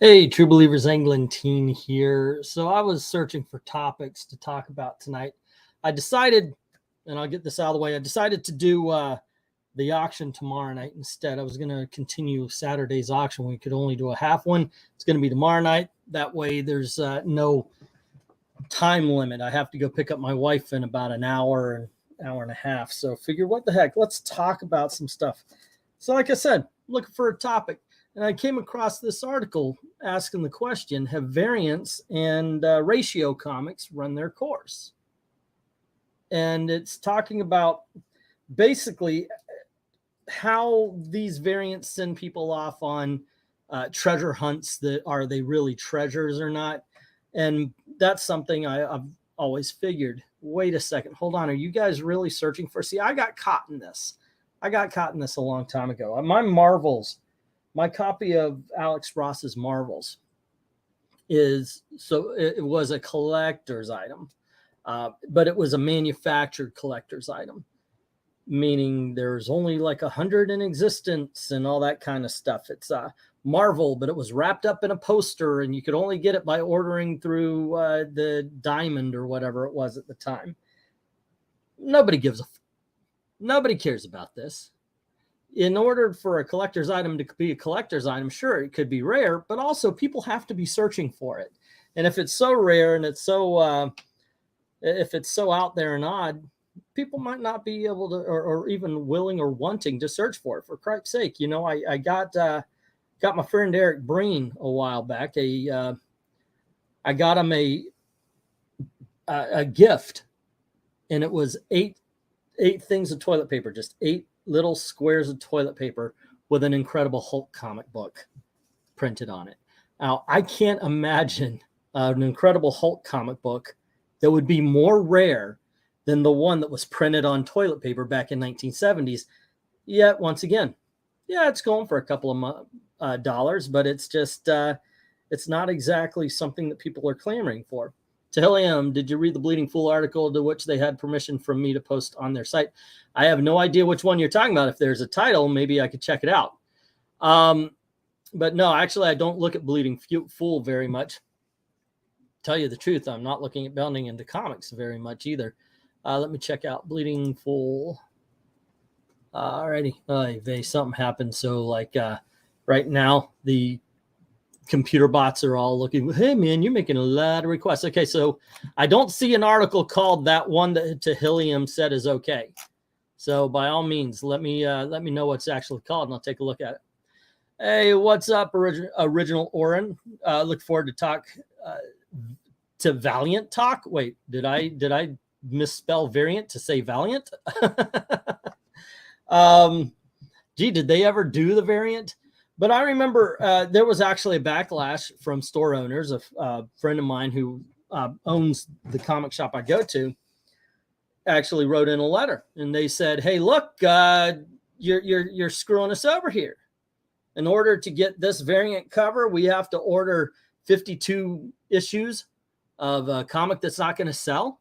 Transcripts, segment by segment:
Hey, True Believers, Englentine here. So I was searching for topics to talk about tonight. I decided, and I'll get this out of the way, I decided to do the auction tomorrow night instead. I was going to continue Saturday's auction. We could only do a half one. It's going to be tomorrow night. That way there's no time limit. I have to go pick up my wife in about an hour and a half. So figure, what the heck, let's talk about some stuff. So like I said, looking for a topic. And I came across this article asking the question, have variants and ratio comics run their course? And it's talking about basically how these variants send people off on treasure hunts. That are they really treasures or not? And that's something I've always figured. Wait a second, hold on. Are you guys really searching for? See, I got caught in this. I got caught in this a long time ago. My Marvels. My copy of Alex Ross's Marvels is, so it was a collector's item, but it was a manufactured collector's item, meaning there's only like 100 in existence and all that kind of stuff. It's Marvel, but it was wrapped up in a poster and you could only get it by ordering through the Diamond or whatever it was at the time. Nobody cares about this. In order for a collector's item to be a collector's item, sure, it could be rare, but also people have to be searching for it. And if it's so rare and it's so, if it's so out there and odd, people might not be able to, or even willing or wanting to search for it. For Christ's sake, you know, I got my friend Eric Breen a while back. I got him a gift, and it was eight things of toilet paper, just 8 little squares of toilet paper with an Incredible Hulk comic book printed on it. Now, I can't imagine an Incredible Hulk comic book that would be more rare than the one that was printed on toilet paper back in 1970s. Yet, once again, yeah, it's going for a couple of dollars, but it's just, it's not exactly something that people are clamoring for. Tahilium, did you read the Bleeding Fool article to which they had permission from me to post on their site? I have no idea which one you're talking about. If there's a title, maybe I could check it out. But no, actually, I don't look at Bleeding Fool very much. Tell you the truth, I'm not looking at building into comics very much either. Let me check out Bleeding Fool. Alrighty, something happened. So like right now, the computer bots are all looking, hey man, you're making a lot of requests. Okay, so I don't see an article called that one that Tahilium said is okay. So by all means, let me know what's actually called and I'll take a look at it. Hey, what's up, Original Oren? Look forward to talk to Valiant talk. Wait, did I misspell variant to say Valiant? Gee, did they ever do the variant? But I remember there was actually a backlash from store owners. A friend of mine who owns the comic shop I go to actually wrote in a letter, and they said, "Hey, look, you're screwing us over here. In order to get this variant cover, we have to order 52 issues of a comic that's not going to sell.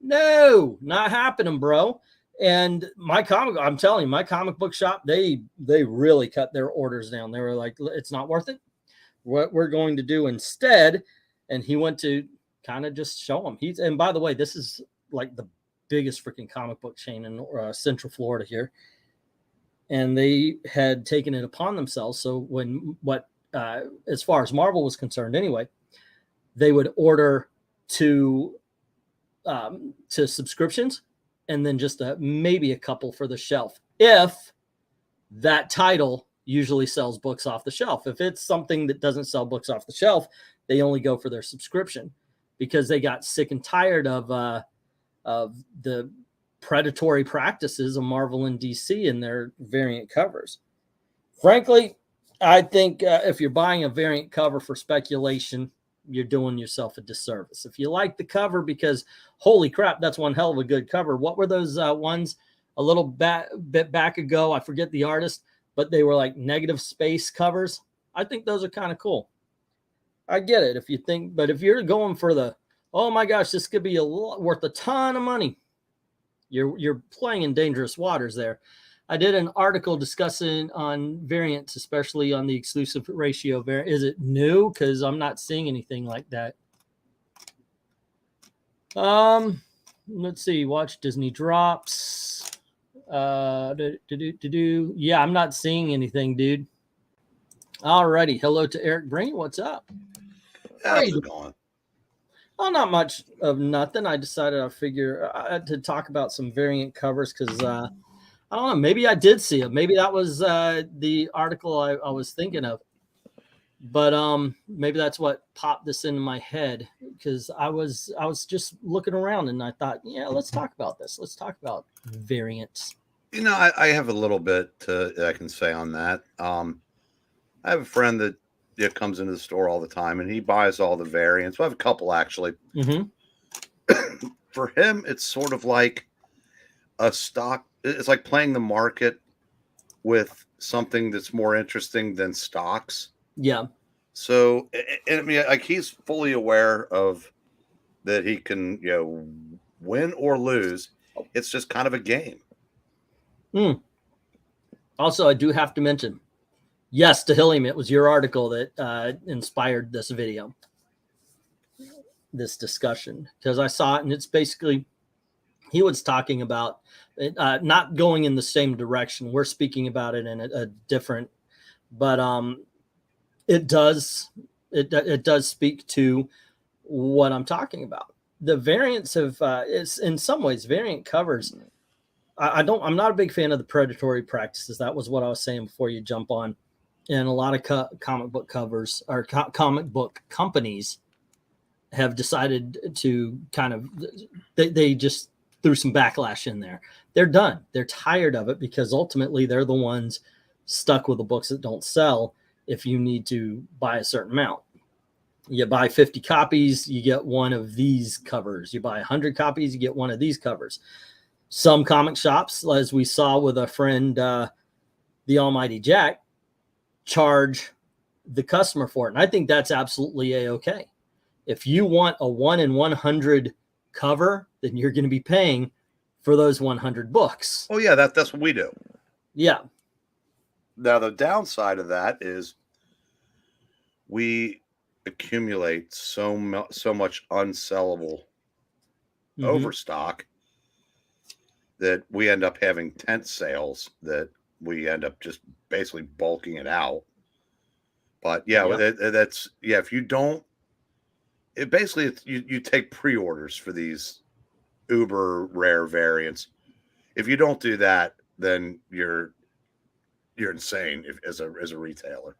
No, not happening, bro." And I'm telling you, my comic book shop, they really cut their orders down. They were like, it's not worth it. What we're going to do instead, and he went to kind of just show them. And by the way, this is like the biggest freaking comic book chain in Central Florida here. And they had taken it upon themselves. So as far as Marvel was concerned anyway, they would order to subscriptions, and then just maybe a couple for the shelf. If that title usually sells books off the shelf. If it's something that doesn't sell books off the shelf, they only go for their subscription because they got sick and tired of the predatory practices of Marvel and DC in their variant covers. Frankly, I think if you're buying a variant cover for speculation, you're doing yourself a disservice. If you like the cover because holy crap, that's one hell of a good cover. What were those ones a little bit back ago? I forget the artist, but they were like negative space covers. I think those are kind of cool. I get it if you think, but if you're going for the, oh my gosh, this could be worth a ton of money, you're playing in dangerous waters there. I did an article discussing on variants, especially on the exclusive ratio variant. Is it new? Because I'm not seeing anything like that. Let's see. Watch Disney drops. Yeah, I'm not seeing anything, dude. Alrighty. Hello to Eric Breen. What's up? How's it going? Oh, not much of nothing. I decided I figure to talk about some variant covers because I don't know. Maybe I did see it. Maybe that was the article I was thinking of. But maybe that's what popped this into my head because I was just looking around and I thought, yeah, let's talk about this. Let's talk about variants. You know, I have a little bit I can say on that. I have a friend that comes into the store all the time and he buys all the variants. I have a couple actually. Mm-hmm. For him, it's sort of like a stock. It's like playing the market with something that's more interesting than stocks. Yeah. So, I mean, like he's fully aware of that he can, win or lose. It's just kind of a game. Also, I do have to mention, yes, to Hilliam, it was your article that inspired this video, this discussion, because I saw it and it's basically, he was talking about it, not going in the same direction. We're speaking about it in a different, but it does speak to what I'm talking about. The variants of it's in some ways variant covers. I'm not a big fan of the predatory practices. That was what I was saying before you jump on. And a lot of comic book covers or comic book companies have decided to kind of they just threw some backlash in there. They're done. They're tired of it because ultimately they're the ones stuck with the books that don't sell. If you need to buy a certain amount, you buy 50 copies, you get one of these covers. You buy 100 copies, you get one of these covers. Some comic shops, as we saw with our friend, the Almighty Jack, charge the customer for it. And I think that's absolutely a-okay. If you want a 1 in 100 cover, then you're going to be paying for those 100 books. Oh yeah, that's what we do. Yeah. Now, the downside of that is we accumulate so much unsellable overstock that we end up having tent sales that we end up just basically bulking it out. But yeah, that's if you don't, it basically you take pre-orders for these uber rare variants. If you don't do that, then you're insane as a retailer.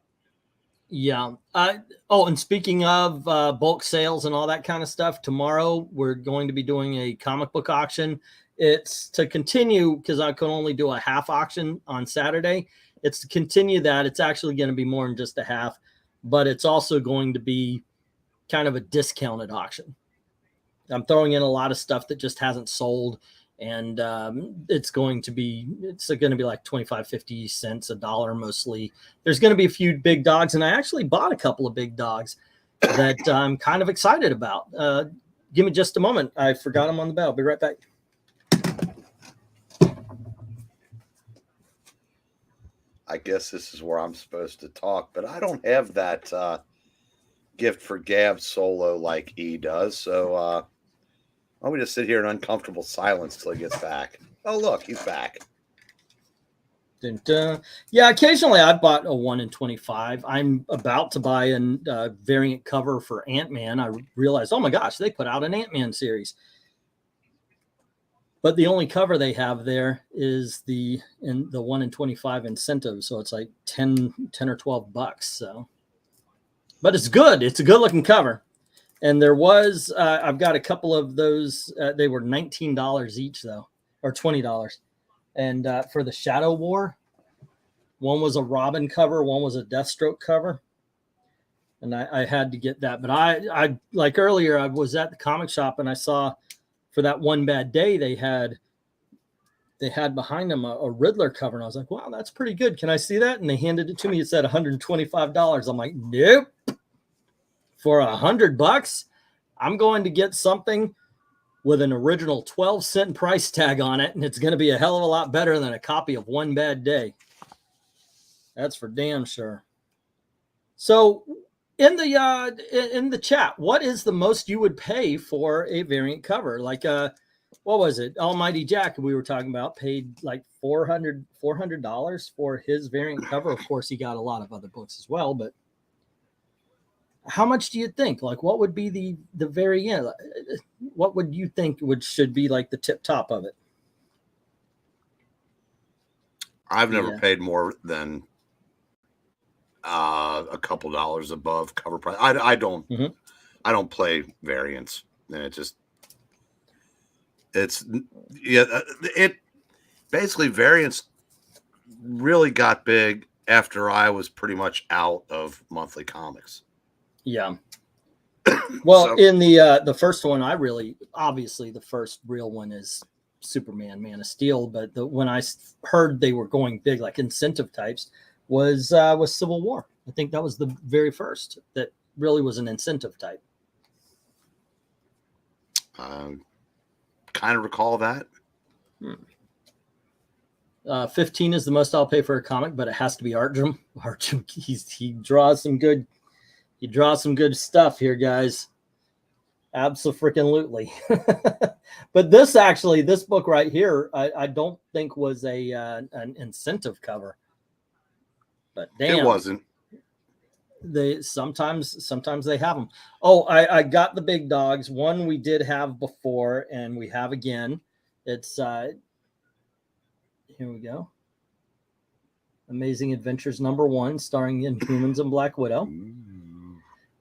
Yeah. And speaking of bulk sales and all that kind of stuff, tomorrow we're going to be doing a comic book auction. It's to continue because I can only do a half auction on Saturday. It's to continue that. It's actually going to be more than just a half, but it's also going to be kind of a discounted auction. I'm throwing in a lot of stuff that just hasn't sold. And it's going to be like 25, 50 cents, $1 mostly. There's going to be a few big dogs. And I actually bought a couple of big dogs that I'm kind of excited about. Give me just a moment. I forgot them on the bell. I'll be right back. I guess this is where I'm supposed to talk, but I don't have that gift for Gab solo like E does. So why don't we just sit here in uncomfortable silence till he gets back? Oh, look, he's back. Yeah, occasionally I bought a 1 in 25. I'm about to buy a variant cover for Ant-Man. I realized, oh my gosh, they put out an Ant-Man series. But the only cover they have there is the 1 in 25 incentive. So it's like 10 or 12 bucks. So, but it's good. It's a good looking cover. And there was, I've got a couple of those. They were $19 each though, or $20. And for the Shadow War, one was a Robin cover, one was a Deathstroke cover. And I had to get that. But I like earlier, I was at the comic shop and I saw for that One Bad Day, they had behind them a Riddler cover. And I was like, wow, that's pretty good. Can I see that? And they handed it to me. It said $125. I'm like, nope. For $100, I'm going to get something with an original 12-cent price tag on it, and it's going to be a hell of a lot better than a copy of One Bad Day. That's for damn sure. So in the chat, what is the most you would pay for a variant cover? Like what was it? Almighty Jack we were talking about paid like $400 for his variant cover. Of course, he got a lot of other books as well, but how much do you think? Like, what would be the very end? What would you think should be like the tip top of it? I've never paid more than a couple dollars above cover price. I don't I don't play variants, and it basically variants really got big after I was pretty much out of monthly comics. Yeah. Well, so, in the first one, obviously the first real one is Superman, Man of Steel. But when I heard they were going big, like incentive types, was Civil War. I think that was the very first that really was an incentive type. Kind of recall that. 15 is the most I'll pay for a comic, but it has to be Artjum. Artjum, he draws some good. You draw some good stuff here, guys. Absolutely. But this book right here, I don't think was an incentive cover. But damn, it wasn't. They sometimes they have them. Oh, I got the big dogs. One we did have before, and we have again. It's here we go. Amazing Adventures #1, starring Inhumans and Black Widow.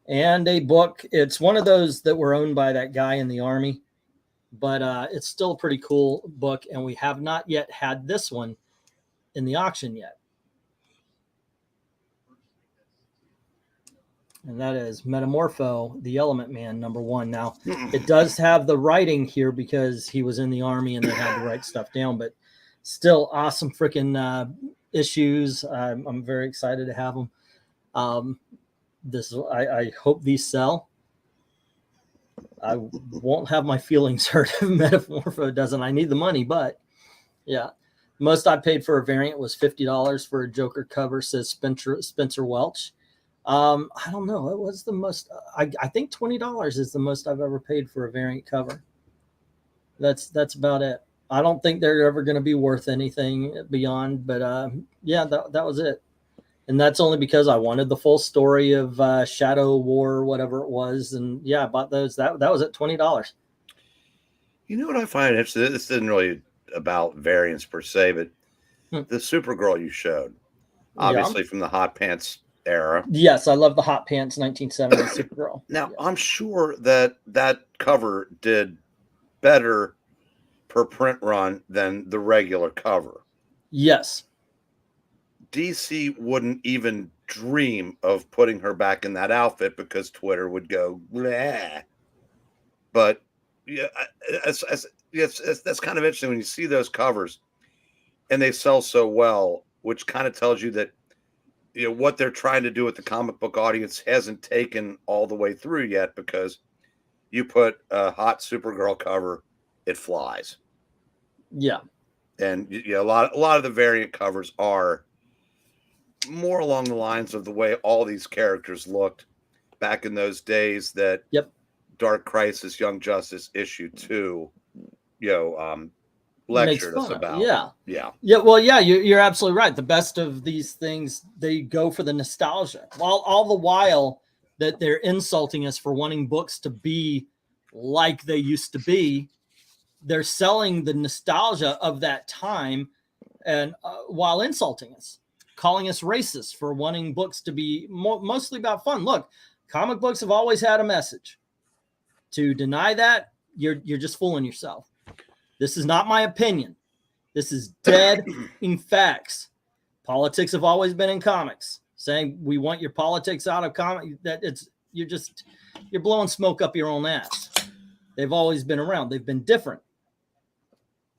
And a book. It's one of those that were owned by that guy in the army, but it's still a pretty cool book. And we have not yet had this one in the auction yet. And that is Metamorpho, the Element Man, #1. Now, it does have the writing here because he was in the army and they had to write stuff down, but still awesome freaking issues. I'm very excited to have them. I hope these sell. I won't have my feelings hurt if Metamorpho doesn't. I need the money, but yeah. Most I paid for a variant was $50 for a Joker cover, says Spencer Welch. I don't know. It was the most. I think $20 is the most I've ever paid for a variant cover. That's about it. I don't think they're ever going to be worth anything beyond. But yeah, that was it. And that's only because I wanted the full story of Shadow War or whatever it was. And yeah, I bought those. That was at $20. You know what I find interesting? This isn't really about variants per se, but the Supergirl you showed, obviously from the Hot Pants era. Yes, I love the Hot Pants 1970 Supergirl. Now, I'm sure that cover did better per print run than the regular cover. Yes. DC wouldn't even dream of putting her back in that outfit because Twitter would go, bleh. But yeah, that's kind of interesting when you see those covers and they sell so well, which kind of tells you that what they're trying to do with the comic book audience hasn't taken all the way through yet, because you put a hot Supergirl cover, it flies. Yeah. And a lot of the variant covers are more along the lines of the way all these characters looked back in those days that Dark Crisis, Young Justice issue 2, lectured us about. Yeah. Well, yeah, you're absolutely right. The best of these things, they go for the nostalgia, while all the while that they're insulting us for wanting books to be like they used to be. They're selling the nostalgia of that time, and while insulting us, calling us racist for wanting books to be mostly about fun. Look, comic books have always had a message. To deny that, you're just fooling yourself. This is not my opinion. This is dead in facts. Politics have always been in comics. Saying we want your politics out of comic, you're blowing smoke up your own ass. They've always been around. They've been different.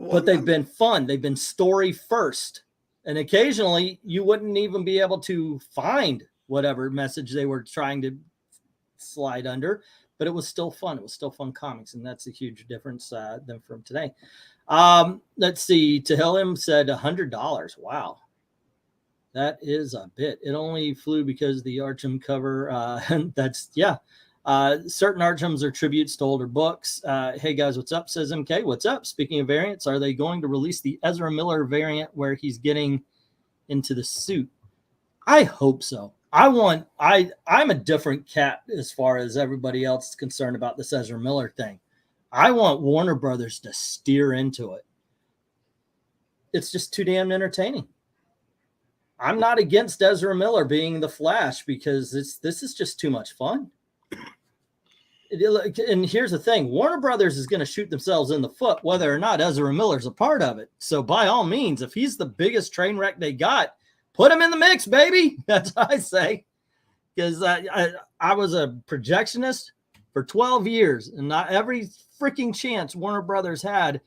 But they've been fun. They've been story first. And occasionally you wouldn't even be able to find whatever message they were trying to slide under. but it was still fun. It was still fun comics, and that's a huge difference than from today. Let's see. Tehillim said $100. Wow. That is a bit. It only flew because the Archim cover. That's, yeah. Certain Archims are tributes to older books. Hey guys, what's up? Says MK. What's up? Speaking of variants, are they going to release the Ezra Miller variant where he's getting into the suit? I hope so. I'm a different cat as far as everybody else is concerned about this Ezra Miller thing. I want Warner Brothers to steer into it. It's just too damn entertaining. I'm not against Ezra Miller being the Flash because this is just too much fun. And here's the thing. Warner Brothers is going to shoot themselves in the foot whether or not Ezra Miller's a part of it. So by all means, if he's the biggest train wreck they got, put him in the mix, baby. That's what I say. Because I was a projectionist for 12 years, and not every freaking chance Warner Brothers had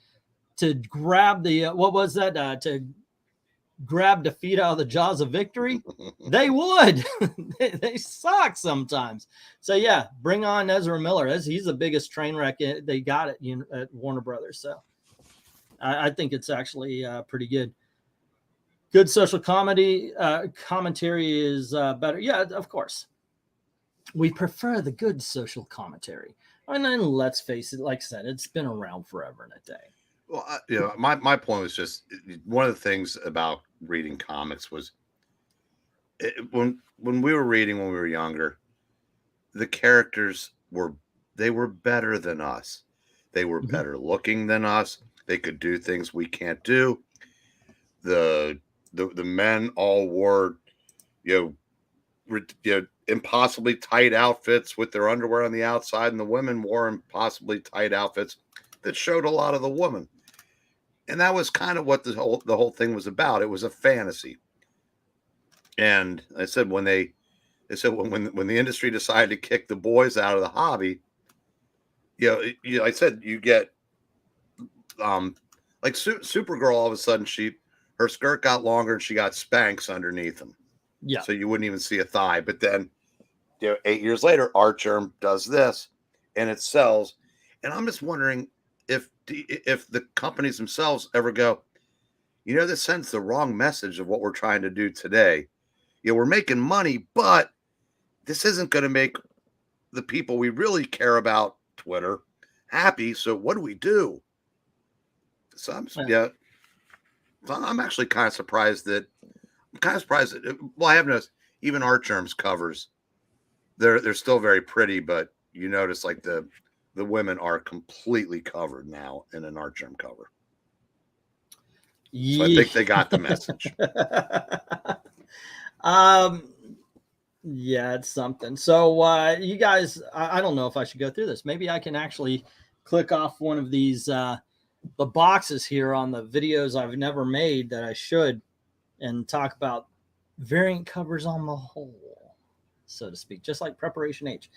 to grab the, what was that, to grab defeat out of the jaws of victory, they would. they suck sometimes. So yeah, bring on Ezra Miller. He's the biggest train wreck they got at Warner Brothers. So I think it's actually pretty good. Good social comedy commentary is better. Yeah, of course. We prefer the good social commentary. And then let's face it, like I said, it's been around forever and a day. Well, you know, my point was just one of the things about reading comics was when we were reading when we were younger, the characters were better than us. They were better looking than us. They could do things we can't do. The men all wore, impossibly tight outfits with their underwear on the outside, and the women wore impossibly tight outfits that showed a lot of the woman. And that was kind of what the whole thing was about. It was a fantasy. And I said when the industry decided to kick the boys out of the hobby, I said you get like Supergirl. All of a sudden, her skirt got longer and she got Spanx underneath them. Yeah. So you wouldn't even see a thigh. But then, 8 years later, Archerm does this, and it sells. And I'm just wondering if the companies themselves ever go, this sends the wrong message of what we're trying to do today. We're making money, but this isn't going to make the people we really care about, Twitter, happy. So what do we do? So I'm actually kind of surprised that. Well, I have noticed even Archerm's covers, they're still very pretty, but you notice like the women are completely covered now in an Archerm cover. So I think they got the message. Yeah, it's something. So you guys, I don't know if I should go through this. Maybe I can actually click off one of these the boxes here on the videos I've never made that I should, and talk about variant covers on the whole, so to speak, just like Preparation H.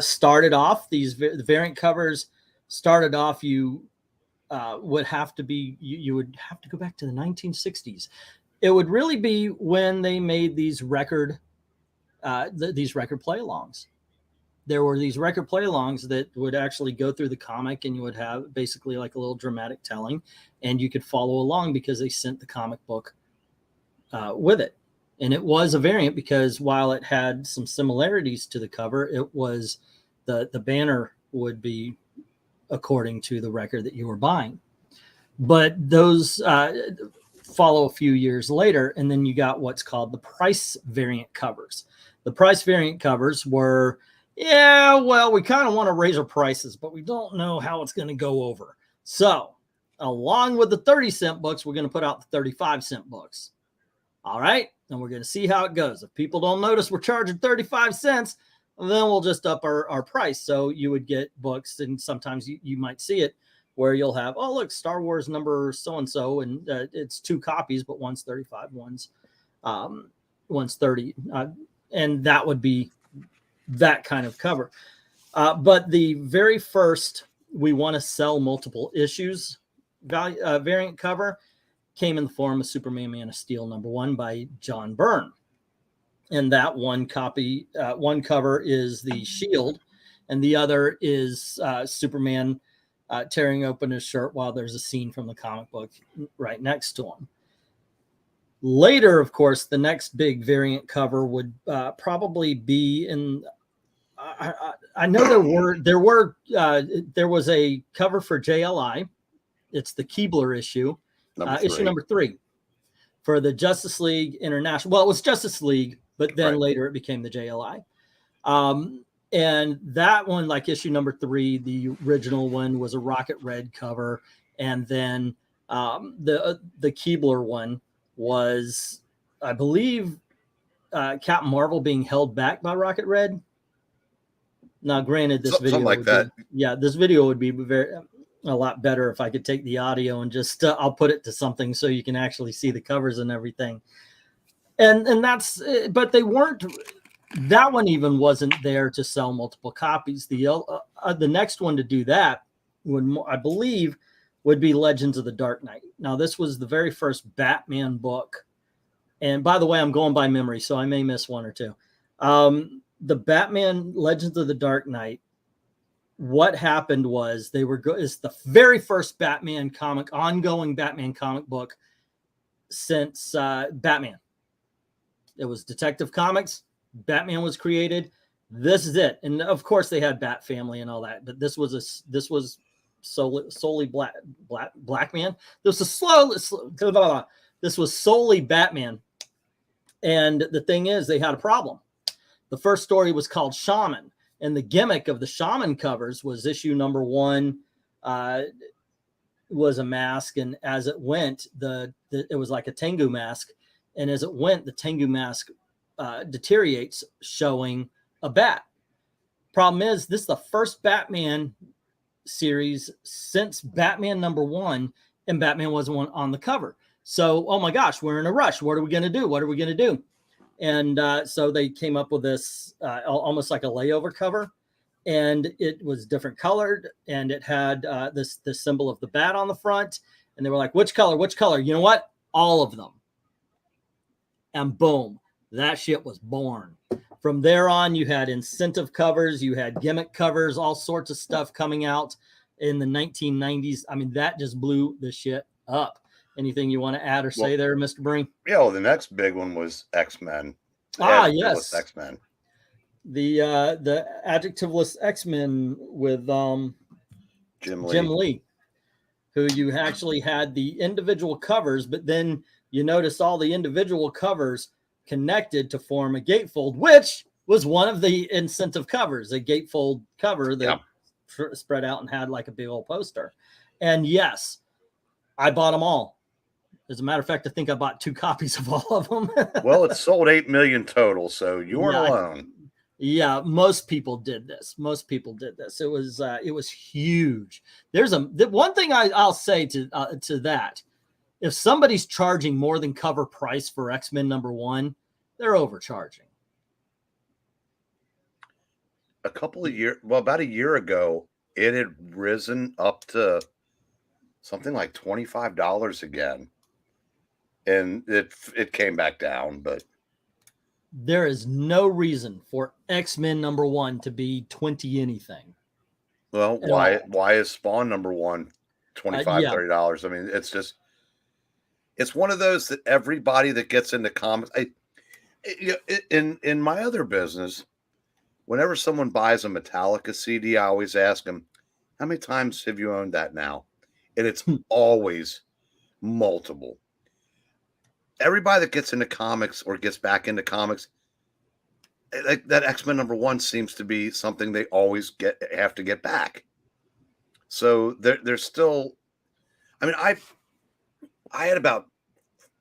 Started off, the variant covers started off, you would have to be, you would have to go back to the 1960s. It would really be when they made these record play-alongs. There were these record play-alongs that would actually go through the comic, and you would have basically like a little dramatic telling, and you could follow along because they sent the comic book with it. And it was a variant because while it had some similarities to the cover, it was the banner would be according to the record that you were buying. But those follow a few years later, and then you got what's called the price variant covers. The price variant covers were, we kind of want to raise our prices, but we don't know how it's going to go over. So along with the 30-cent books, we're going to put out the 35-cent books. All right. And we're going to see how it goes. If people don't notice we're charging 35 cents, then we'll just up our price. So you would get books, and sometimes you might see it where you'll have, oh, look, Star Wars number so-and-so, and it's 2 copies, but one's 35, one's 30. And that would be that kind of cover. But the very first we want to sell multiple issues variant cover came in the form of Superman Man of Steel #1 by John Byrne. And that one cover is the Shield. and the other is Superman tearing open his shirt while there's a scene from the comic book right next to him. Later, of course, the next big variant cover would probably be in. I know there was a cover for JLI. It's the Keebler issue, issue number 3 for the Justice League International. Well, it was Justice League, but then later it became the JLI. And that one, like issue number 3, the original one was a Rocket Red cover, and then the Keebler one was, I believe, Captain Marvel being held back by Rocket Red. Now, granted, this video like that. This video would be a lot better if I could take the audio and just I'll put it to something so you can actually see the covers and everything. And that's, but they weren't. That one even wasn't there to sell multiple copies. The next one to do that I believe would be Legends of the Dark Knight. Now, this was the very first Batman book. And by the way, I'm going by memory, so I may miss one or two. The Batman Legends of the Dark Knight, what happened was it's the very first Batman comic, ongoing Batman comic book since Batman. It was Detective Comics. Batman was created. This is it. And of course they had Bat Family and all that, but this was solely black man. This was solely Batman. And the thing is, they had a problem. The first story was called Shaman, and the gimmick of the Shaman covers was issue number 1 was a mask, and as it went, it was like a Tengu mask, and as it went, the Tengu mask deteriorates, showing a bat. Problem is, this is the first Batman series since Batman number 1, and Batman wasn't on the cover. So, oh my gosh, we're in a rush. What are we going to do? What are we going to do? And so they came up with this almost like a layover cover, and it was different colored, and it had this symbol of the bat on the front. And they were like, which color? Which color? You know what? All of them. And boom, that shit was born. From there on, you had incentive covers, you had gimmick covers, all sorts of stuff coming out in the 1990s. I mean, that just blew the shit up. Anything you want to add or say there, Mr. Breen? Yeah, well, the next big one was X-Men. Yes. X-Men. The adjectiveless X-Men with Jim Lee, who you actually had the individual covers, but then you notice all the individual covers connected to form a gatefold, which was one of the incentive covers, a gatefold cover that spread out and had like a big old poster. And yes, I bought them all. As a matter of fact, I think I bought 2 copies of all of them. Well, it sold 8 million total, so you weren't alone. Yeah, most people did this. Most people did this. It was huge. There's one thing I'll say to that. If somebody's charging more than cover price for X-Men number 1, they're overcharging. About a year ago, it had risen up to something like $25 again. And it came back down, but there is no reason for X-Men number 1 to be 20 anything. Well, why is Spawn number 1 $25, $30? I mean, it's one of those that everybody that gets into comics, in my other business, whenever someone buys a Metallica CD, I always ask them, how many times have you owned that now? And it's always multiple. Everybody that gets into comics or gets back into comics, that X-Men number 1 seems to be something they always have to get back. So there's still, I mean, I had about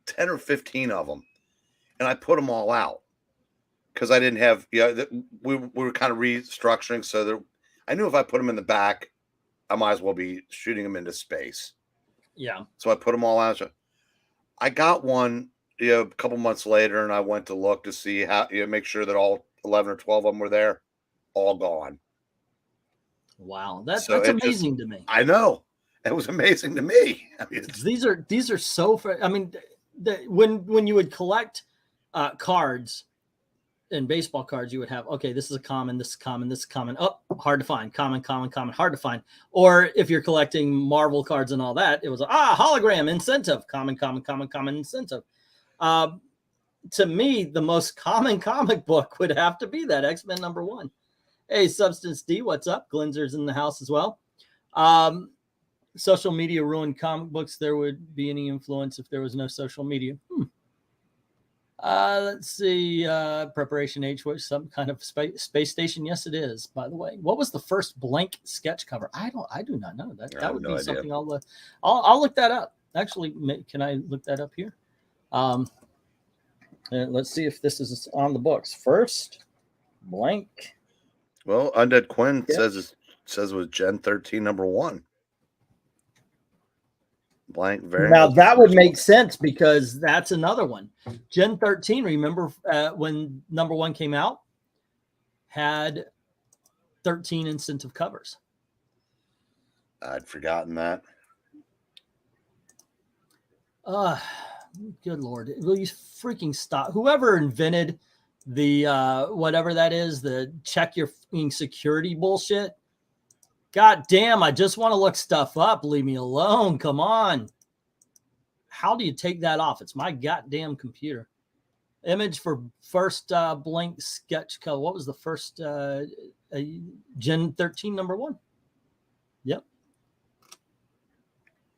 10 or 15 of them, and I put them all out because I didn't have, we were kind of restructuring. So I knew if I put them in the back, I might as well be shooting them into space. Yeah. So I put them all out. I got one, a couple months later, and I went to look to see how, make sure that all 11 or 12 of them were there. All gone. Wow, that's amazing to me. I know. It was amazing to me. I mean, these are so. I mean, when you would collect cards, in baseball cards, you would have, okay, this is a common, this is common, this is common. Oh, hard to find. Common, common, common, hard to find. Or if you're collecting Marvel cards and all that, it was, hologram, incentive, common, common, common, common, incentive. To me, the most common comic book would have to be that X-Men #1. Hey, Substance D, what's up? Glinzer's in the house as well. Social media ruined comic books. There would be any influence if there was no social media. Let's see. Preparation H, which some kind of space station. Yes, it is. By the way, what was the first blank sketch cover? I do not know. That would be something I'll look that up. Actually, can I look that up here? Let's see if this is on the books. First blank. Well, Undead Quinn says it was Gen 13 #1. Blank variant. Now that would make sense because that's another one. Gen 13, remember when #1 came out, had 13 incentive covers. I'd forgotten that. Good Lord. Will you freaking stop? Whoever invented the whatever that is, the check your security bullshit. God damn, I just want to look stuff up. Leave me alone. Come on. How do you take that off? It's my goddamn computer. Image for first blank sketch cover. What was the first Gen 13 #1? Yep.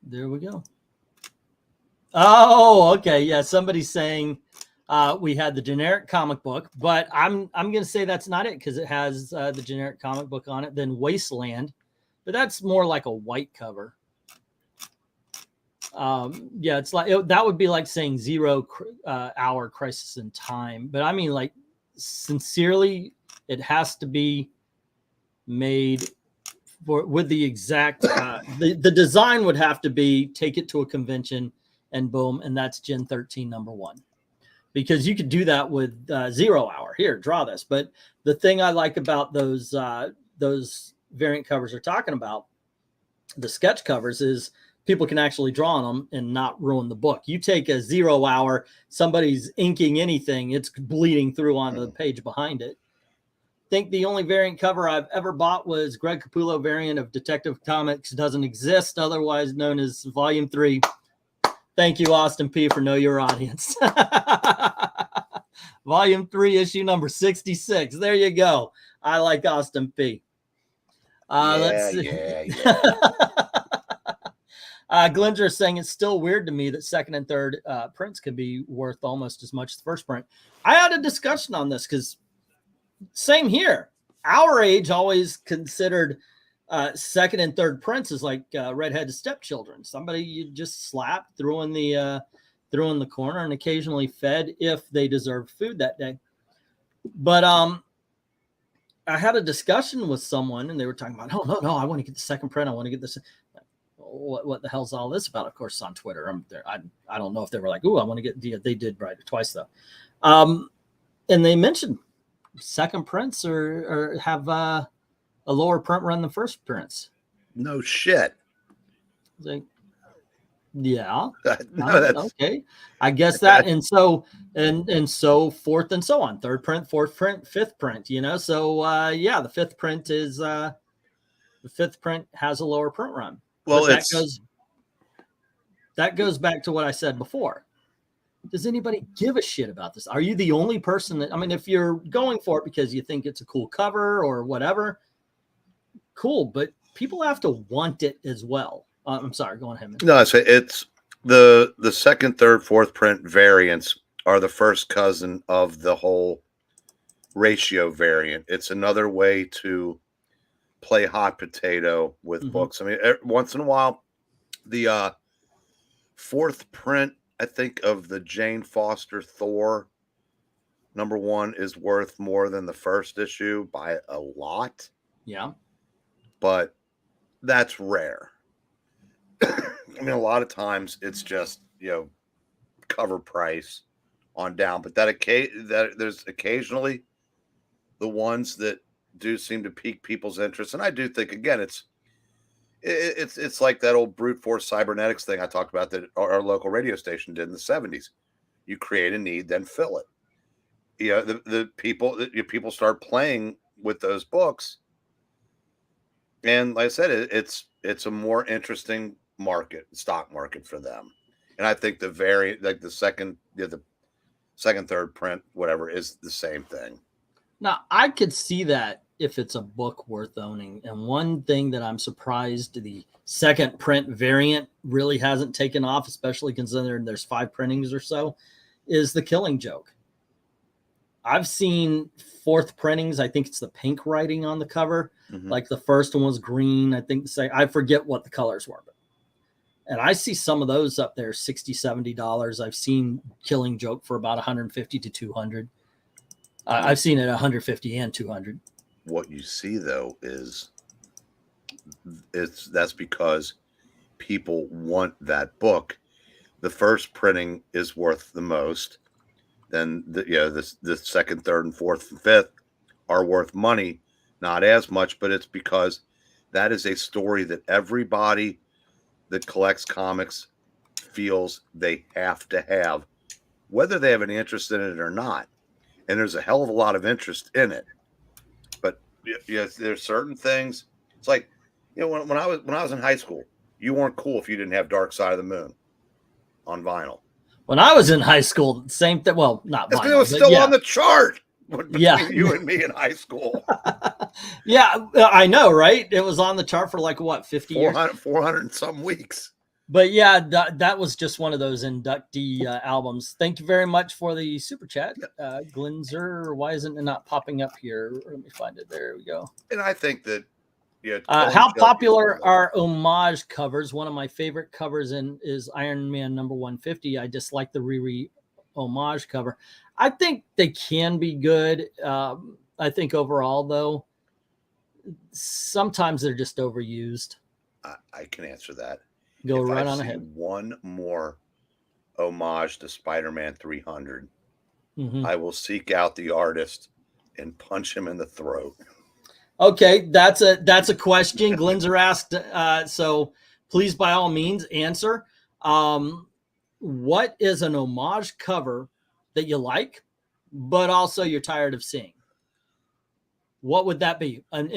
There we go. Oh, okay. Yeah, somebody's saying we had the generic comic book, but I'm going to say that's not it because it has the generic comic book on it. Then Wasteland, but that's more like a white cover. Yeah, it's like that would be like saying 0 Hour Crisis in Time, but I mean, like, sincerely, it has to be made with the exact the design would have to be take it to a convention and boom, and that's Gen 13 #1. Because you could do that with 0 Hour. Here, draw this. But the thing I like about those variant covers we're talking about, the sketch covers, is people can actually draw on them and not ruin the book. You take a 0 Hour, somebody's inking anything, it's bleeding through onto the page behind it. I think the only variant cover I've ever bought was Greg Capullo variant of Detective Comics Doesn't Exist, otherwise known as Volume 3. Thank you, Austin P, for Know Your Audience. Volume 3, issue number 66. There you go. I like Austin P. Let's see. Glinger is saying it's still weird to me that second and third prints could be worth almost as much as the first print. I had a discussion on this because same here. Our age always considered second and third prints is like redheaded stepchildren. Somebody you just slap, threw in the corner, and occasionally fed if they deserved food that day. But I had a discussion with someone, and they were talking about, oh no, I want to get the second print. I want to get this. What the hell's all this about? Of course, on Twitter, I don't know if they were like, I want to get. They did right twice though, and they mentioned second prints or have a lower print run than first prints. No shit. Like, yeah. No, that's okay. I guess that, and so forth and so on. Third print, fourth print, fifth print. You know, so yeah, the fifth print is the fifth print has a lower print run. Well, that goes back to what I said before. Does anybody give a shit about this? Are you the only person that, I mean, if you're going for it because you think it's a cool cover or whatever, cool, but people have to want it as well. I'm sorry, go on ahead. No, it's the second, third, fourth print variants are the first cousin of the whole ratio variant. It's another way to play hot potato with books. I mean, once in a while, the fourth print, I think, of the Jane Foster Thor #1 is worth more than the first issue by a lot. Yeah. But that's rare. I mean, a lot of times it's just, cover price on down. But that there's occasionally the ones that do seem to pique people's interest. And I do think, again, it's like that old brute force cybernetics thing I talked about that our local radio station did in the 70s. You create a need, then fill it. you know, the people start playing with those books, and like I said, it's a more interesting stock market for them. And I think the variant, like the second, third print, whatever, is the same thing. Now, I could see that if it's a book worth owning. And one thing that I'm surprised the second print variant really hasn't taken off, especially considering there's 5 printings or so, is The Killing Joke. I've seen 4th printings. I think it's the pink writing on the cover. Like the first one was green. I think I forget what the colors were. And I see some of those up there, $60, $70. I've seen Killing Joke for about $150 to $200. I've seen it $150 and $200. What you see though is that's because people want that book. The first printing is worth the most. Then the second, third, and fourth, and fifth are worth money, not as much, but it's because that is a story that everybody that collects comics feels they have to have, whether they have any interest in it or not. And there's a hell of a lot of interest in it. But yes, there's certain things. It's like, when I was in high school, you weren't cool if you didn't have Dark Side of the Moon on vinyl. When I was in high school, same thing. Well, not vinyl. It was still on the chart between you and me in high school. Yeah, I know, right? It was on the chart for like, what, 50 years? 400 and some weeks. But yeah, that was just one of those inductee albums. Thank you very much for the super chat. Glinzer, why isn't it not popping up here? Let me find it. There we go. And I think that, how popular are homage covers? One of my favorite covers is Iron Man number 150. I just like the Riri homage cover. I think they can be good. I think overall, though, sometimes they're just overused. I can answer that. Go right on ahead. One more homage to Spider-Man 300. I will seek out the artist and punch him in the throat. Okay, that's a question Glinzer asked. So please, by all means, answer. What is an homage cover that you like, but also you're tired of seeing? What would that be? I'm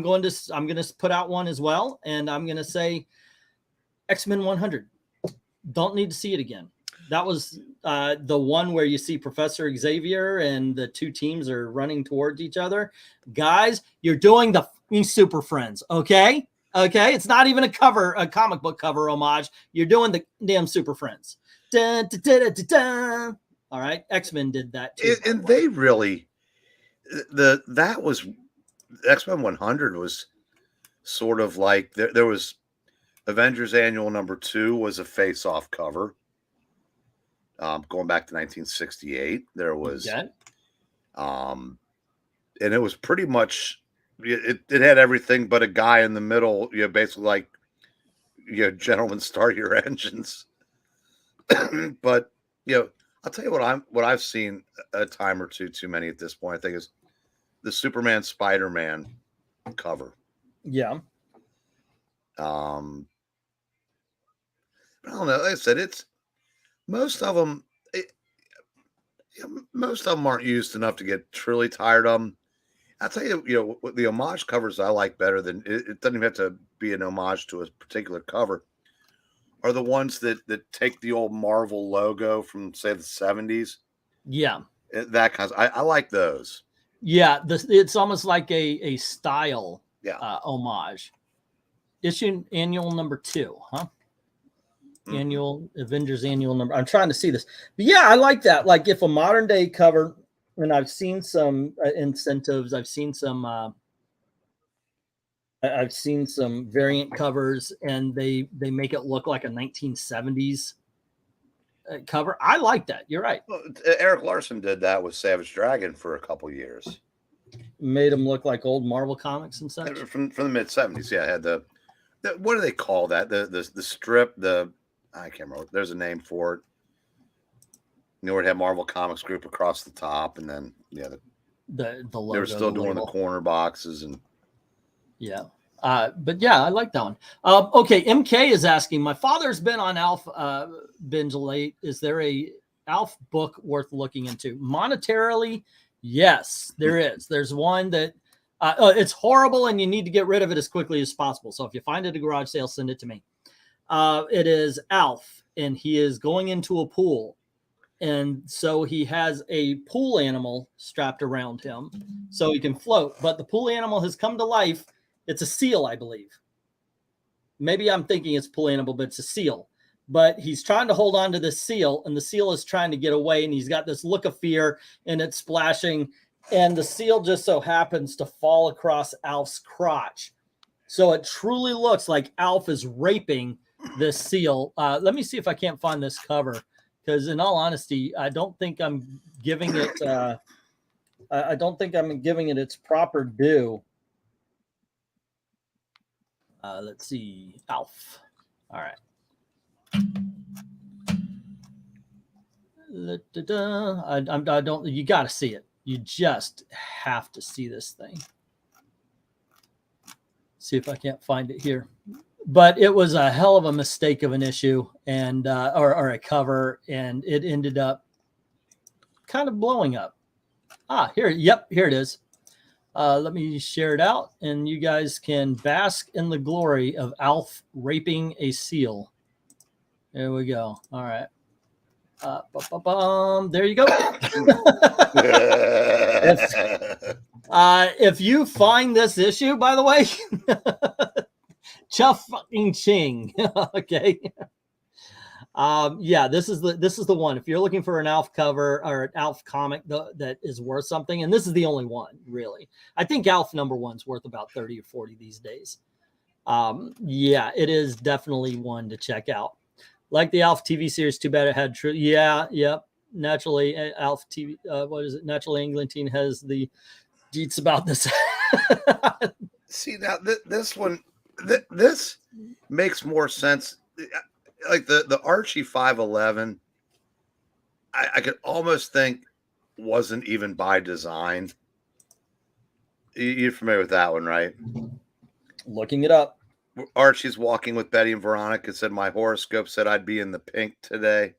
going to put out one as well, and I'm going to say X-Men 100. Don't need to see it again. That was the one where you see Professor Xavier and the 2 teams are running towards each other. Guys, you're doing the Super Friends, okay? Okay, it's not even a comic book cover homage. You're doing the damn Super Friends. Dun, dun, dun, dun, dun, dun. All right, X-Men did that too. And they really, that was X-Men 100 was sort of like there was Avengers Annual number 2 was a face-off cover. Going back to 1968, there was, and it was pretty much, it had everything but a guy in the middle, basically like, gentlemen, start your engines. But, I'll tell you what I've seen a time or two too many at this point, I think, is the Superman Spider-Man cover. Yeah. I don't know. Like I said, most of them aren't used enough to get truly tired of them. I'll tell you, the homage covers I like better than it doesn't even have to be an homage to a particular cover, are the ones that take the old Marvel logo from, say, the 70s. Yeah. That kind of, I like those. Yeah. It's almost like a style homage. Issue annual number 2, huh? Annual Avengers annual number. I'm trying to see this, but yeah, I like that. Like if a modern day cover, and I've seen some incentives. I've seen some variant covers, and they make it look like a 1970s cover. I like that. You're right. Well, Eric Larson did that with Savage Dragon for a couple years. Made them look like old Marvel comics and such from the mid 70s. Yeah, had the what do they call that? The strip, I can't remember. There's a name for it. Where it had Marvel Comics Group across the top, and then the logo, they were still doing the corner boxes and but yeah, I like that one. Okay, MK is asking, my father's been on Alpha binge late. Is there a ALF book worth looking into? Monetarily, yes, there is. There's one that it's horrible and you need to get rid of it as quickly as possible. So if you find it at a garage sale, send it to me. It is ALF, and he is going into a pool. And so he has a pool animal strapped around him so he can float. But the pool animal has come to life. It's a seal, I believe. Maybe I'm thinking it's a pool animal, but it's a seal. But he's trying to hold on to this seal, and the seal is trying to get away, and he's got this look of fear, and it's splashing. And the seal just so happens to fall across Alf's crotch. So it truly looks like Alf is raping this seal. Let me see if I can't find this cover. Because in all honesty, I don't think I'm giving it. I don't think I'm giving it its proper due. Let's see, Alf. All right. I don't. You got to see it. You just have to see this thing. See if I can't find it here. But it was a hell of a mistake of an issue and or a cover, and it ended up kind of blowing up. Here, yep, here it is. Let me share it out, and you guys can bask in the glory of Alf raping a seal. There we go. All right. There you go. If you find this issue, by the way, chuff fucking ching. Okay. Yeah, this is the one. If you're looking for an Alf cover or an Alf comic that is worth something, and this is the only one, really. I think Alf #1's worth about 30 or 40 these days. Yeah, it is definitely one to check out. Like the Alf TV series, too bad it had true. Yeah, yep. Naturally, Alf TV. What is it? Naturally, England has the deets about this. See, now this one, this makes more sense. Like the Archie 511, I could almost think wasn't even by design. You're familiar with that one, right? Looking it up. Archie's walking with Betty and Veronica, said my horoscope said I'd be in the pink today.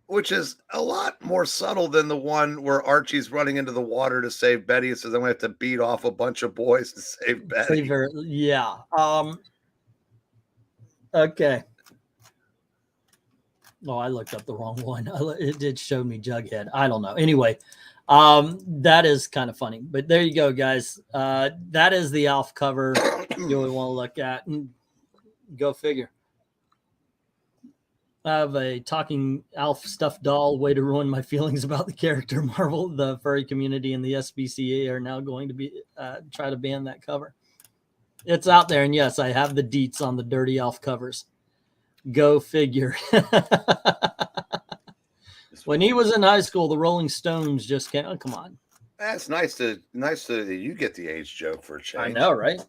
Which is a lot more subtle than the one where Archie's running into the water to save Betty and says, I'm going to have to beat off a bunch of boys to save Betty. Save her, yeah. Okay. Oh, I looked up the wrong one. It did show me Jughead. I don't know. Anyway, that is kind of funny. But there you go, guys. That is the Alf cover you really want to look at. And go figure. I have a talking Alf stuffed doll. Way to ruin my feelings about the character. Marvel, the furry community, and the SPCA are now going to be try to ban that cover. It's out there, and yes, I have the deets on the dirty Alf covers. Go figure. When he was in high school, the Rolling Stones just can't. Oh, come on. That's nice to you get the age joke for a change. I know, right?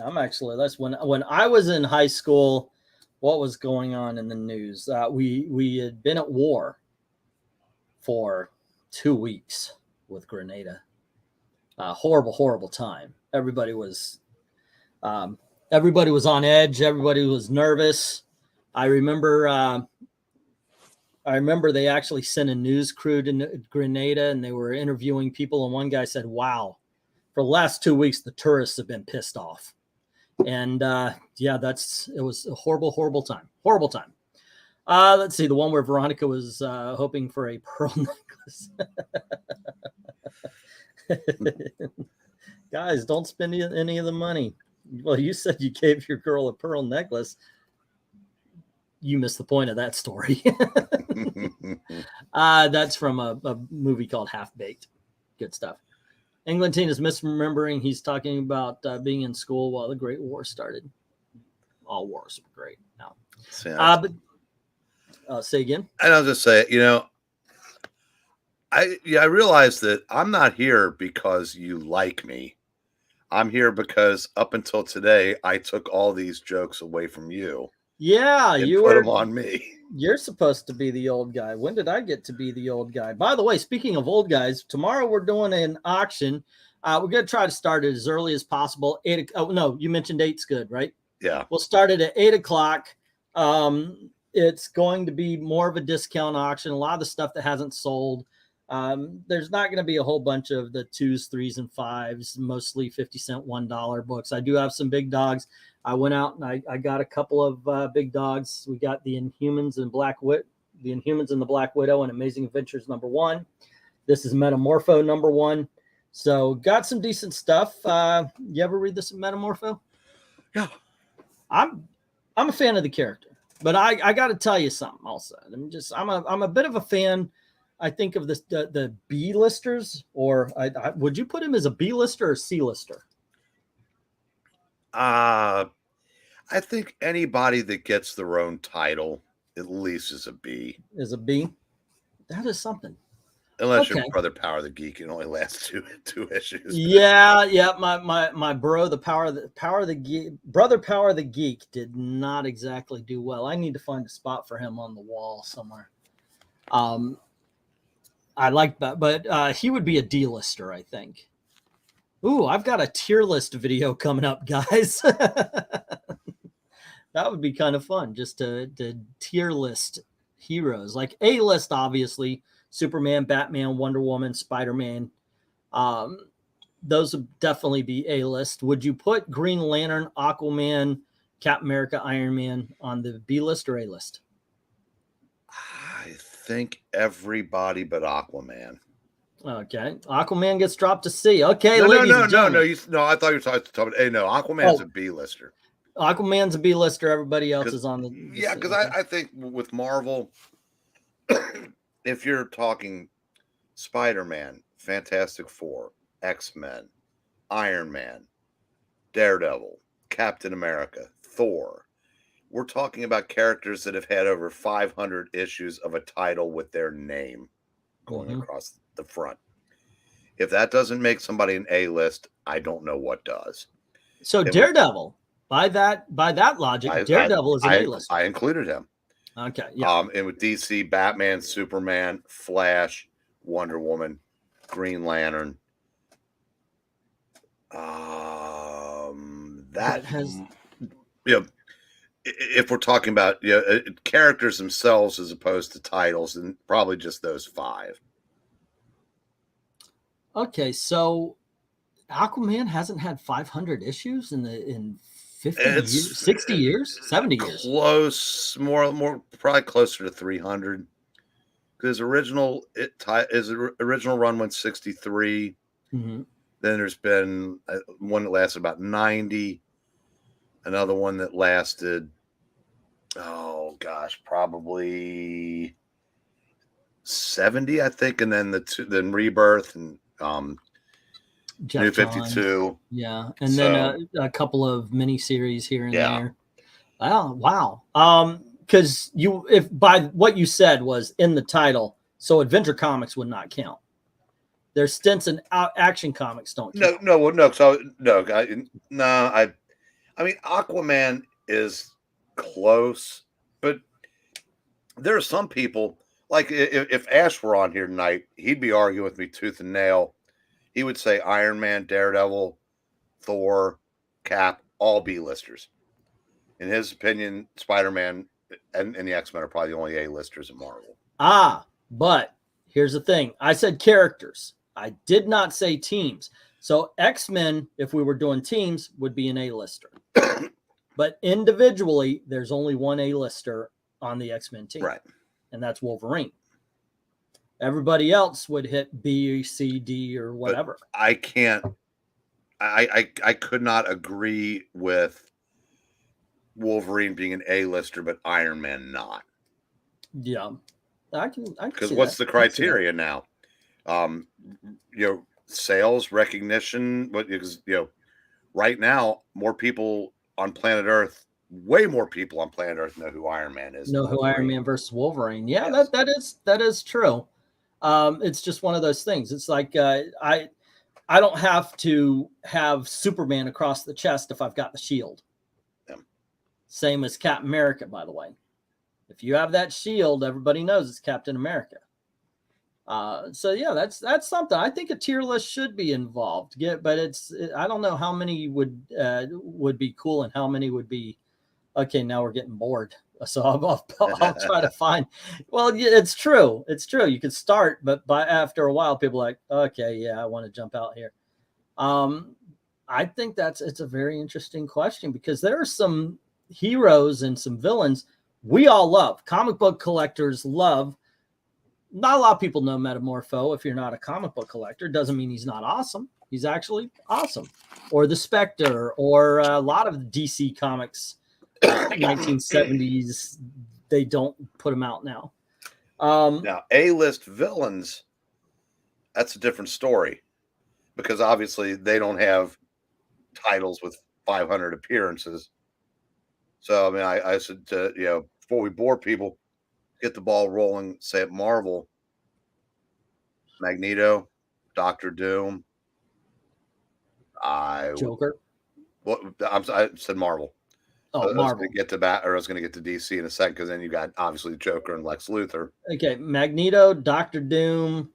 I'm actually that's when I was in high school. What was going on in the news? We had been at war for 2 weeks with Grenada. Horrible time. Everybody was on edge. Everybody was nervous. I remember they actually sent a news crew to Grenada, and they were interviewing people. And one guy said, "Wow, for the last 2 weeks, the tourists have been pissed off." And yeah, it was a horrible time. Let's see, the one where Veronica was hoping for a pearl necklace. Guys, don't spend any of the money. Well, you said you gave your girl a pearl necklace. You missed the point of that story. That's from a movie called Half Baked. Good stuff. Englentine is misremembering. He's talking about being in school while the Great War started. All wars were great. No. Say again. And I'll just say, I realize that I'm not here because you like me. I'm here because up until today, I took all these jokes away from you. Yeah, you put them on me. You're supposed to be the old guy. When did I get to be the old guy? By the way, speaking of old guys, tomorrow we're doing an auction. We're going to try to start it as early as possible. Oh, no, you mentioned 8's good, right? Yeah. We'll start it at 8 o'clock. it's going to be more of a discount auction. A lot of the stuff that hasn't sold. There's not going to be a whole bunch of the 2s, 3s, and 5s, mostly 50-cent, $1 books. I do have some big dogs. I went out and I got a couple of big dogs. We got the Inhumans and the Inhumans and the Black Widow and Amazing Adventures #1. This is Metamorpho #1. So got some decent stuff. You ever read this Metamorpho? Yeah. I'm a fan of the character, but I got to tell you something also. I'm a bit of a fan. I think of the B-listers, or would you put him as a B-lister or C-lister? I think anybody that gets their own title at least is a B. Is a B? That is something. Unless you're Brother Power the Geek, it only lasts two issues. Yeah. My bro, Brother Power the Geek did not exactly do well. I need to find a spot for him on the wall somewhere. I like that, but he would be a D-lister, I think. Ooh, I've got a tier list video coming up, guys. That would be kind of fun, just to tier list heroes. Like A-list, obviously, Superman, Batman, Wonder Woman, Spider-Man. Those would definitely be A-list. Would you put Green Lantern, Aquaman, Captain America, Iron Man on the B-list or A-list? I think everybody but Aquaman. Okay, Aquaman gets dropped to C. Okay, no, ladies and no. gentlemen. No, I thought you were talking about. Hey, no, Aquaman's a B-lister. Aquaman's a B-lister. Everybody else is on the yeah, because I think with Marvel, if you're talking Spider-Man, Fantastic Four, X-Men, Iron Man, Daredevil, Captain America, Thor, we're talking about characters that have had over 500 issues of a title with their name going across the front. If that doesn't make somebody an A-list, I don't know what does. So Daredevil, by that logic, Daredevil is an A-list. I included him. Okay. Yeah. And with DC, Batman, Superman, Flash, Wonder Woman, Green Lantern. That has, if we're talking about characters themselves as opposed to titles, and probably just those 5. Okay, so Aquaman hasn't had 500 issues in 50 years, 60 years, 70 years. Close, more probably closer to 300. Because his original run went 63. Then there's been one that lasted about 90. Another one that lasted, probably 70, I think, and then then Rebirth and New 52. Yeah, and then a couple of miniseries here and there. Wow. Because if by what you said was in the title, so Adventure Comics would not count. Their stints in Action Comics don't count. I mean, Aquaman is close, but there are some people, like if Ash were on here tonight, he'd be arguing with me tooth and nail. He would say Iron Man, Daredevil, Thor, Cap, all B-listers. In his opinion, Spider-Man and the X-Men are probably the only A-listers at Marvel. But here's the thing. I said characters. I did not say teams. So X-Men, if we were doing teams, would be an A-lister. But individually, there's only one A-lister on the X-Men team. Right. And that's Wolverine. Everybody else would hit B, C, D, or whatever. But I can't. I could not agree with Wolverine being an A-lister, but Iron Man not. Yeah, I can. Because what's the criteria now? Sales recognition. But right now, more people on planet Earth. Way more people on planet Earth know who Iron Man is. Know who Iron Man versus Wolverine. Yeah, yes. that is true. It's just one of those things. It's like I don't have to have Superman across the chest if I've got the shield. Yeah. Same as Captain America, by the way. If you have that shield, everybody knows it's Captain America. So yeah, that's something. I think a tier list should be involved. But I don't know how many would be cool and how many would be okay, now we're getting bored. So I'll try to find. Well, yeah, it's true. It's true. You can start, but after a while, people are like, okay, yeah, I want to jump out here. I think it's a very interesting question because there are some heroes and some villains we all love. Comic book collectors love. Not a lot of people know Metamorpho. If you're not a comic book collector, doesn't mean he's not awesome. He's actually awesome. Or the Spectre, or a lot of DC comics, 1970s. They don't put them out now. Now, A-list villains, that's a different story because obviously they don't have titles with 500 appearances. So, I mean, I said, before we bore people, get the ball rolling, say at Marvel, Magneto, Doctor Doom, Joker. Well, I said Marvel. Oh, Marvel. I was going to get to DC in a second because then you got obviously Joker and Lex Luthor. Okay, Magneto, Doctor Doom.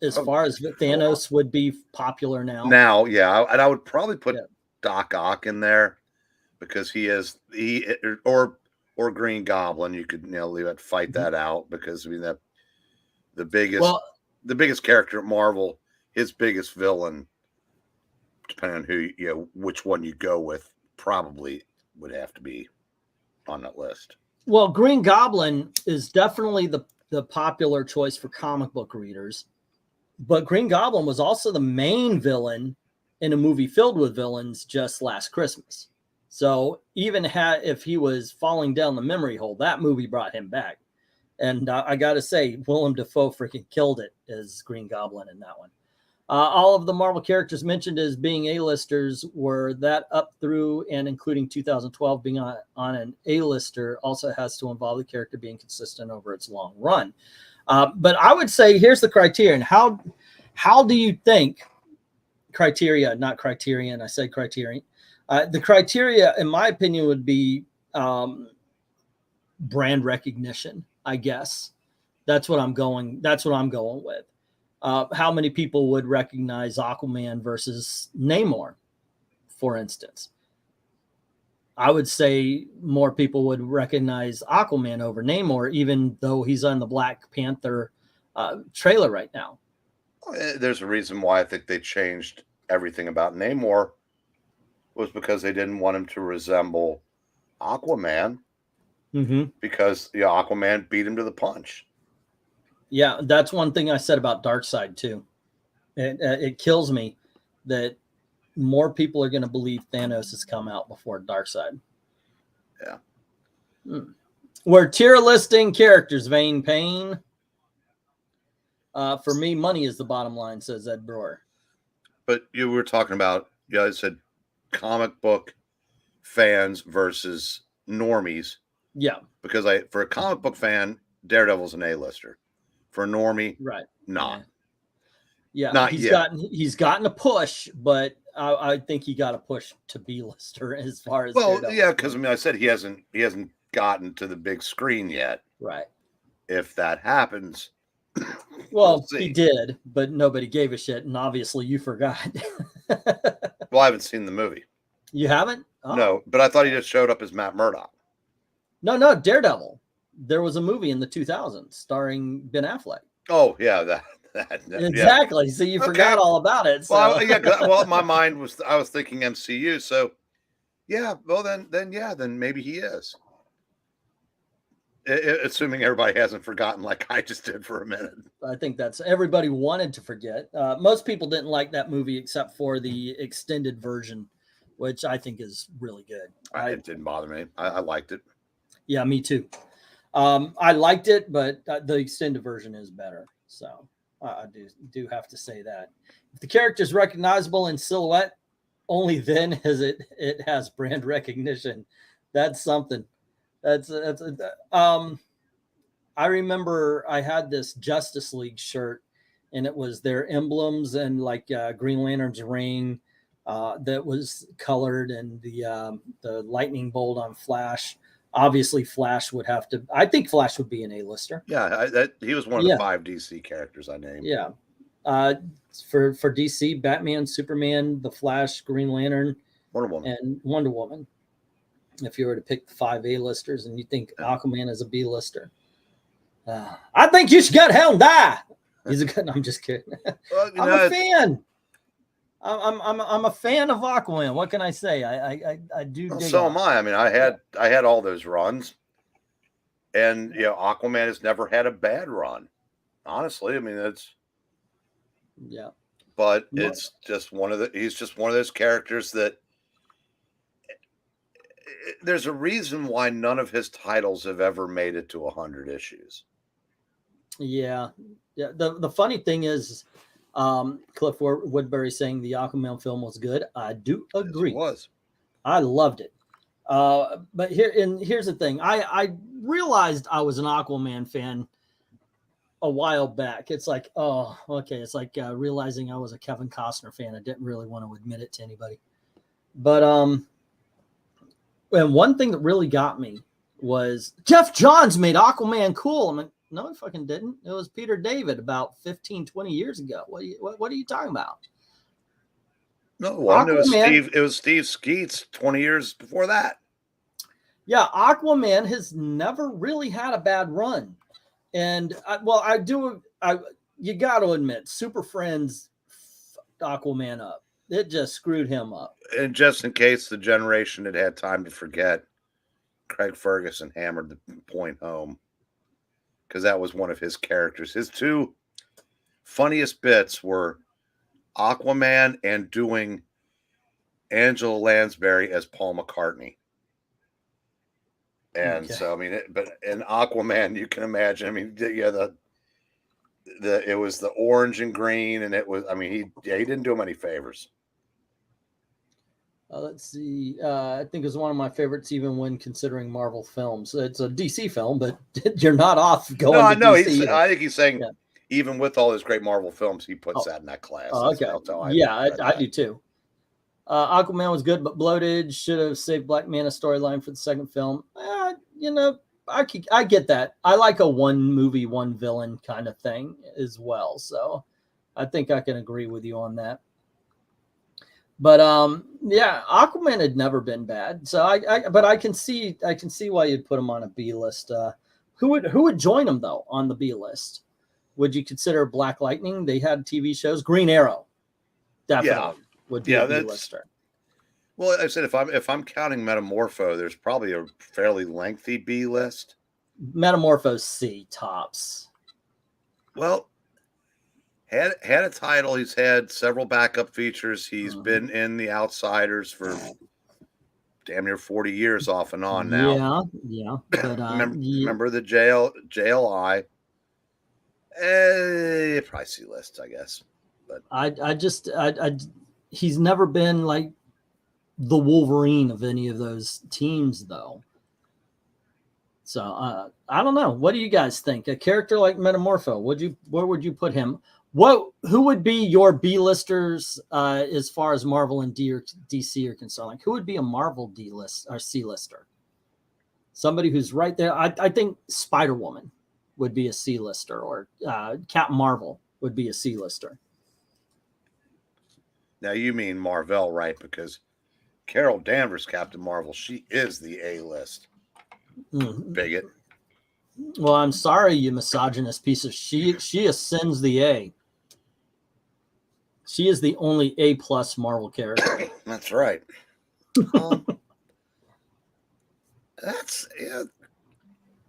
As far as Thanos would be popular now. Now, yeah, and I would probably put Doc Ock in there because or Green Goblin. You could leave it, fight that out because I mean that the biggest character at Marvel, his biggest villain, depending on which one you go with, probably would have to be on that list. Well, Green Goblin is definitely the popular choice for comic book readers, but Green Goblin was also the main villain in a movie filled with villains just last Christmas. So even if he was falling down the memory hole, that movie brought him back. And I got to say, Willem Dafoe freaking killed it as Green Goblin in that one. All of the Marvel characters mentioned as being A-listers were that up through and including 2012 being on an A-lister also has to involve the character being consistent over its long run. But I would say here's the criterion. How do you think criteria, not criterion, I said criterion. The criteria, in my opinion, would be brand recognition, I guess. That's what I'm going with. How many people would recognize Aquaman versus Namor, for instance? I would say more people would recognize Aquaman over Namor, even though he's on the Black Panther trailer right now. There's a reason why I think they changed everything about Namor was because they didn't want him to resemble Aquaman because Aquaman beat him to the punch. Yeah, that's one thing I said about Darkseid too. It kills me that more people are going to believe Thanos has come out before Darkseid. Yeah. We're tier listing characters, Vein Pain. For me, money is the bottom line, says Ed Brewer. But you were talking about, I said comic book fans versus normies. Yeah. Because for a comic book fan, Daredevil's an A-lister. For a normie, right? Not. Yeah, not yet. He's gotten a push, but I think he got a push to B-lister as far as because I mean I said he hasn't gotten to the big screen yet. Right. If that happens, well he did, but nobody gave a shit, and obviously you forgot. Well, I haven't seen the movie. You haven't? Oh. No, but I thought he just showed up as Matt Murdock. No, Daredevil. There was a movie in the 2000s starring Ben Affleck. Oh yeah, that exactly. Yeah. So you forgot all about it. So. Well, my mind was I was thinking MCU. So yeah, well then maybe he is. Assuming everybody hasn't forgotten like I just did for a minute. I think that's everybody wanted to forget. Most people didn't like that movie except for the extended version, which I think is really good. It didn't bother me. I liked it. Yeah, me too. I liked it, but the extended version is better. So I do have to say that. If the character is recognizable in silhouette, only then it has brand recognition. That's something. I remember I had this Justice League shirt, and it was their emblems and like Green Lantern's ring that was colored, and the lightning bolt on Flash. Obviously, Flash would have to. I think Flash would be an A-lister. Yeah, he was one of the 5 DC characters I named. Yeah, for DC, Batman, Superman, the Flash, Green Lantern, Wonder Woman, and Wonder Woman. if you were to pick the 5 A-listers, and you think Aquaman is a B-lister, I think you should go to hell and die. He's a good. I'm just kidding. Well, I'm a fan. I'm a fan of Aquaman. What can I say? I do. Well, dig so on. am I. I mean, I had all those runs, and you know, Aquaman has never had a bad run. Honestly, I mean, it's but it's just he's just one of those characters that there's a reason why none of his titles have ever made it to 100 issues. Yeah. The funny thing is, Cliff Woodbury saying the Aquaman film was good. I do agree. Yes, it was. I loved it. But here's the thing. I realized I was an Aquaman fan a while back. It's like, oh, okay. It's like realizing I was a Kevin Costner fan. I didn't really want to admit it to anybody. But and one thing that really got me was Jeff Johns made Aquaman cool. I mean, no, he fucking didn't. It was Peter David about 15, 20 years ago. What are you talking about? No, it was Steve Skeets 20 years before that. Yeah, Aquaman has never really had a bad run. And you got to admit, Super Friends fucked Aquaman up. It just screwed him up. And just in case the generation had time to forget, Craig Ferguson hammered the point home, because that was one of his characters. His 2 funniest bits were Aquaman and doing Angela Lansbury as Paul McCartney. And so, I mean, but in Aquaman, you can imagine, I mean, yeah, it was the orange and green, and it was, I mean, he didn't do him any favors. Let's see. I think it's one of my favorites, even when considering Marvel films. It's a DC film, but you're not off going. No, I know. I think he's saying, even with all his great Marvel films, he puts that in that class. Okay. I do too. Aquaman was good, but bloated. Should have saved Black Manta storyline for the second film. You know, I get that. I like a one movie, one villain kind of thing as well. So I think I can agree with you on that. But yeah, Aquaman had never been bad. So but I can see why you'd put him on a B list. Who would join him though on the B list? Would you consider Black Lightning? They had TV shows. Green Arrow, definitely would be a B lister. Well, I said if I'm counting Metamorpho, there's probably a fairly lengthy B list. Metamorpho's C tops. Well, had a title. He's had several backup features. He's been in The Outsiders for damn near 40 years off and on now. Yeah. But, remember the JLI? Probably C list, I guess. But he's never been like the Wolverine of any of those teams, though. So I don't know. What do you guys think? A character like Metamorpho, where would you put him? Who would be your B-listers as far as Marvel and DC are concerned? Like, who would be a Marvel D-list or C-lister? Somebody who's right there. I think Spider-Woman would be a C-lister, or Captain Marvel would be a C-lister. Now you mean Marvel, right? Because Carol Danvers, Captain Marvel, she is the A-list. Bigot. Well, I'm sorry, you misogynist piece of shit. She ascends the A. She is the only A+ Marvel character. That's right. That's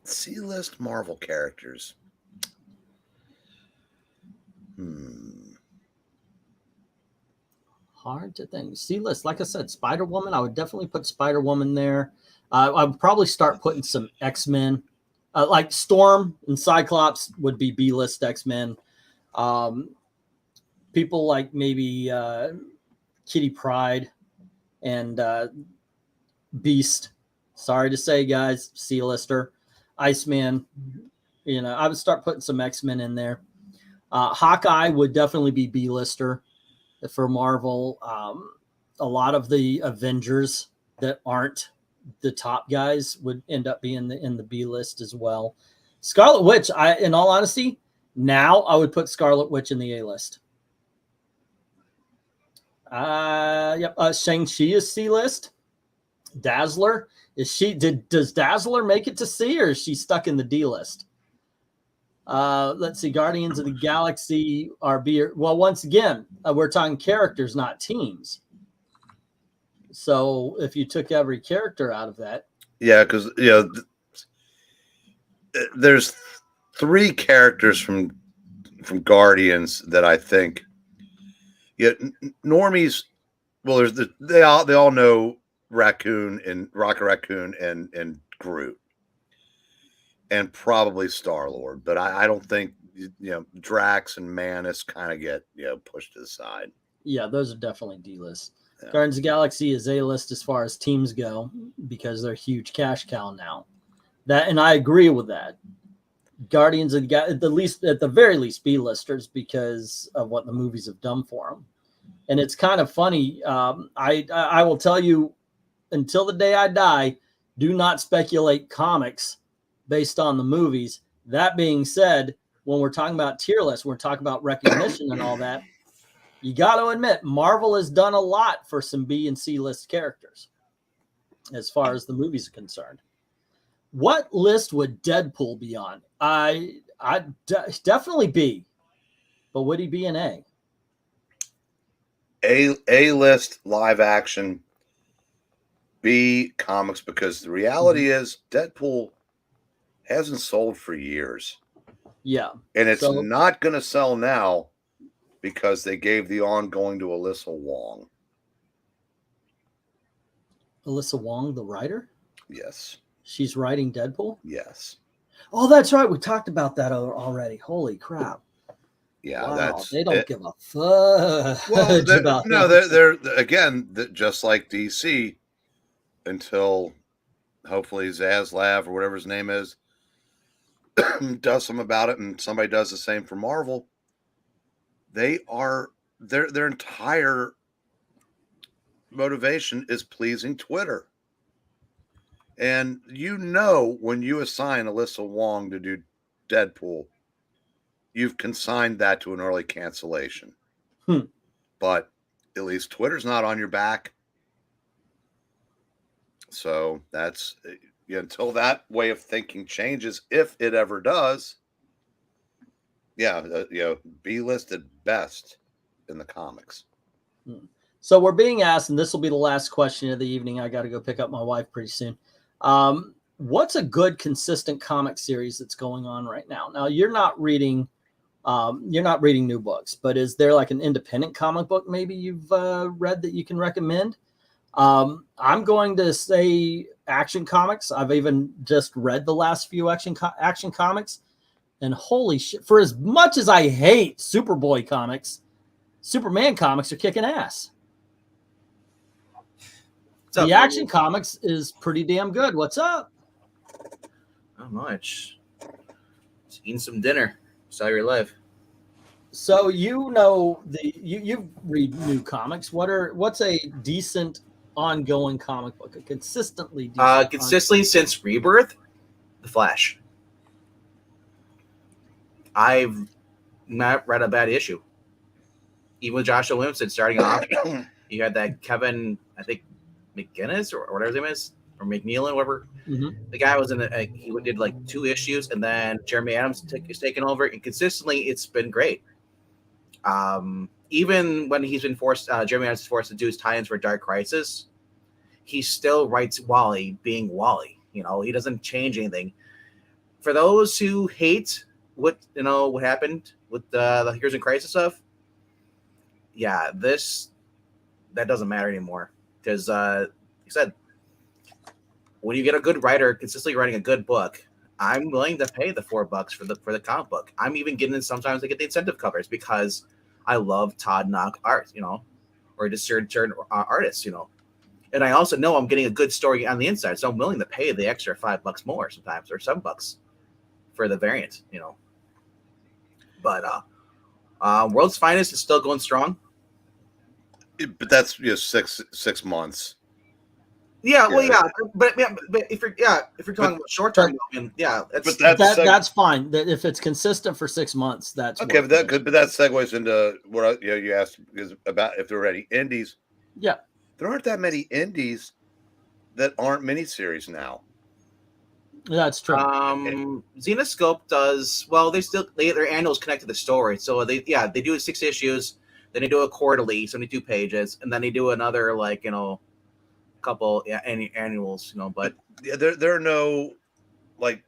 C-list Marvel characters. Hard to think. C-list, like I said, Spider-Woman. I would definitely put Spider-Woman there. I would probably start putting some X-Men. Like Storm and Cyclops would be B-list X-Men. People like maybe Kitty Pryde and Beast. Sorry to say, guys, C-lister. Iceman. You know, I would start putting some X-Men in there. Hawkeye would definitely be B-lister for Marvel. A lot of the Avengers that aren't the top guys would end up being in the B list as well. Scarlet Witch, in all honesty, now I would put Scarlet Witch in the A list. Shang-Chi is C list. Dazzler, does Dazzler make it to C, or is she stuck in the D list? Let's see. Guardians of the Galaxy are B. Well, once again, we're talking characters, not teams. So if you took every character out of that, yeah, because there's 3 characters from Guardians that I think, normies. Well, they all know Raccoon and Rocket Raccoon and Groot, and probably Star-Lord, but I don't think Drax and Manus kind of get pushed to the side. Yeah, those are definitely D list. Yeah. Guardians of the Galaxy is A list as far as teams go because they're huge cash cow now. And I agree with that. Guardians of the at the very least B listers because of what the movies have done for them. And it's kind of funny. I will tell you, until the day I die, do not speculate comics based on the movies. That being said, when we're talking about tier lists, we're talking about recognition and all that. You got to admit, Marvel has done a lot for some B and C list characters as far as the movies are concerned. What list would Deadpool be on? I'd definitely B, but would he be an A? A list live action, B comics, because the reality is Deadpool hasn't sold for years. Yeah. And it's not going to sell now because they gave the ongoing to Alyssa Wong. Alyssa Wong, the writer? Yes. She's writing Deadpool? Yes. Oh, that's right. We talked about that already. Holy crap. Yeah, wow, they don't give a fuck. Well, they're again, just like DC, until hopefully Zaslav or whatever his name is does something about it, and somebody does the same for Marvel. Their entire motivation is pleasing Twitter. And when you assign Alyssa Wong to do Deadpool, you've consigned that to an early cancellation. But at least Twitter's not on your back. So that's until that way of thinking changes, if it ever does. Yeah, B list at best in the comics. So we're being asked, and this will be the last question of the evening. I got to go pick up my wife pretty soon. What's a good, consistent comic series that's going on right now? Now, you're not reading new books, but is there like an independent comic book maybe you've read that you can recommend? I'm going to say Action Comics. I've even just read the last few Action Comics, and holy shit, for as much as I hate Superboy comics, Superman comics are kicking ass. The Action Comics is pretty damn good. What's up? Not much. Just eating some dinner. Saw your live. So you read new comics. What's a decent ongoing comic book? A consistently decent consistently since Rebirth, The Flash. I've not read a bad issue. Even with Joshua Williamson starting off, you had that Kevin, I think, McGinnis or whatever his name is, or McNeil, whatever. The guy was he did like 2 issues, and then Jeremy Adams is taking over, and consistently it's been great. Even when he's been forced, Jeremy Adams is forced to do his tie-ins for Dark Crisis, he still writes Wally being Wally. He doesn't change anything. For those who hate what happened with the Heroes in Crisis stuff, yeah, that doesn't matter anymore. Because, like I said, when you get a good writer consistently writing a good book, I'm willing to pay the $4 for the comic book. I'm even getting it sometimes. I get the incentive covers because I love TODD art, or just certain artists, And I also know I'm getting a good story on the inside, so I'm willing to pay the extra $5 more sometimes, or $7 for the variant, But World's Finest is still going strong. But that's 6 months. Yeah, well, yeah, but if you're talking about short term, that's fine. If it's consistent for 6 months, that's okay. But that segues into what you asked is about if there are any indies. Yeah, there aren't that many indies that aren't miniseries now. That's true. Xenoscope does well. Their annuals connect to the story, so they do 6 issues, then they do a quarterly, 72 pages, and then they do another couple annuals, But there are no like.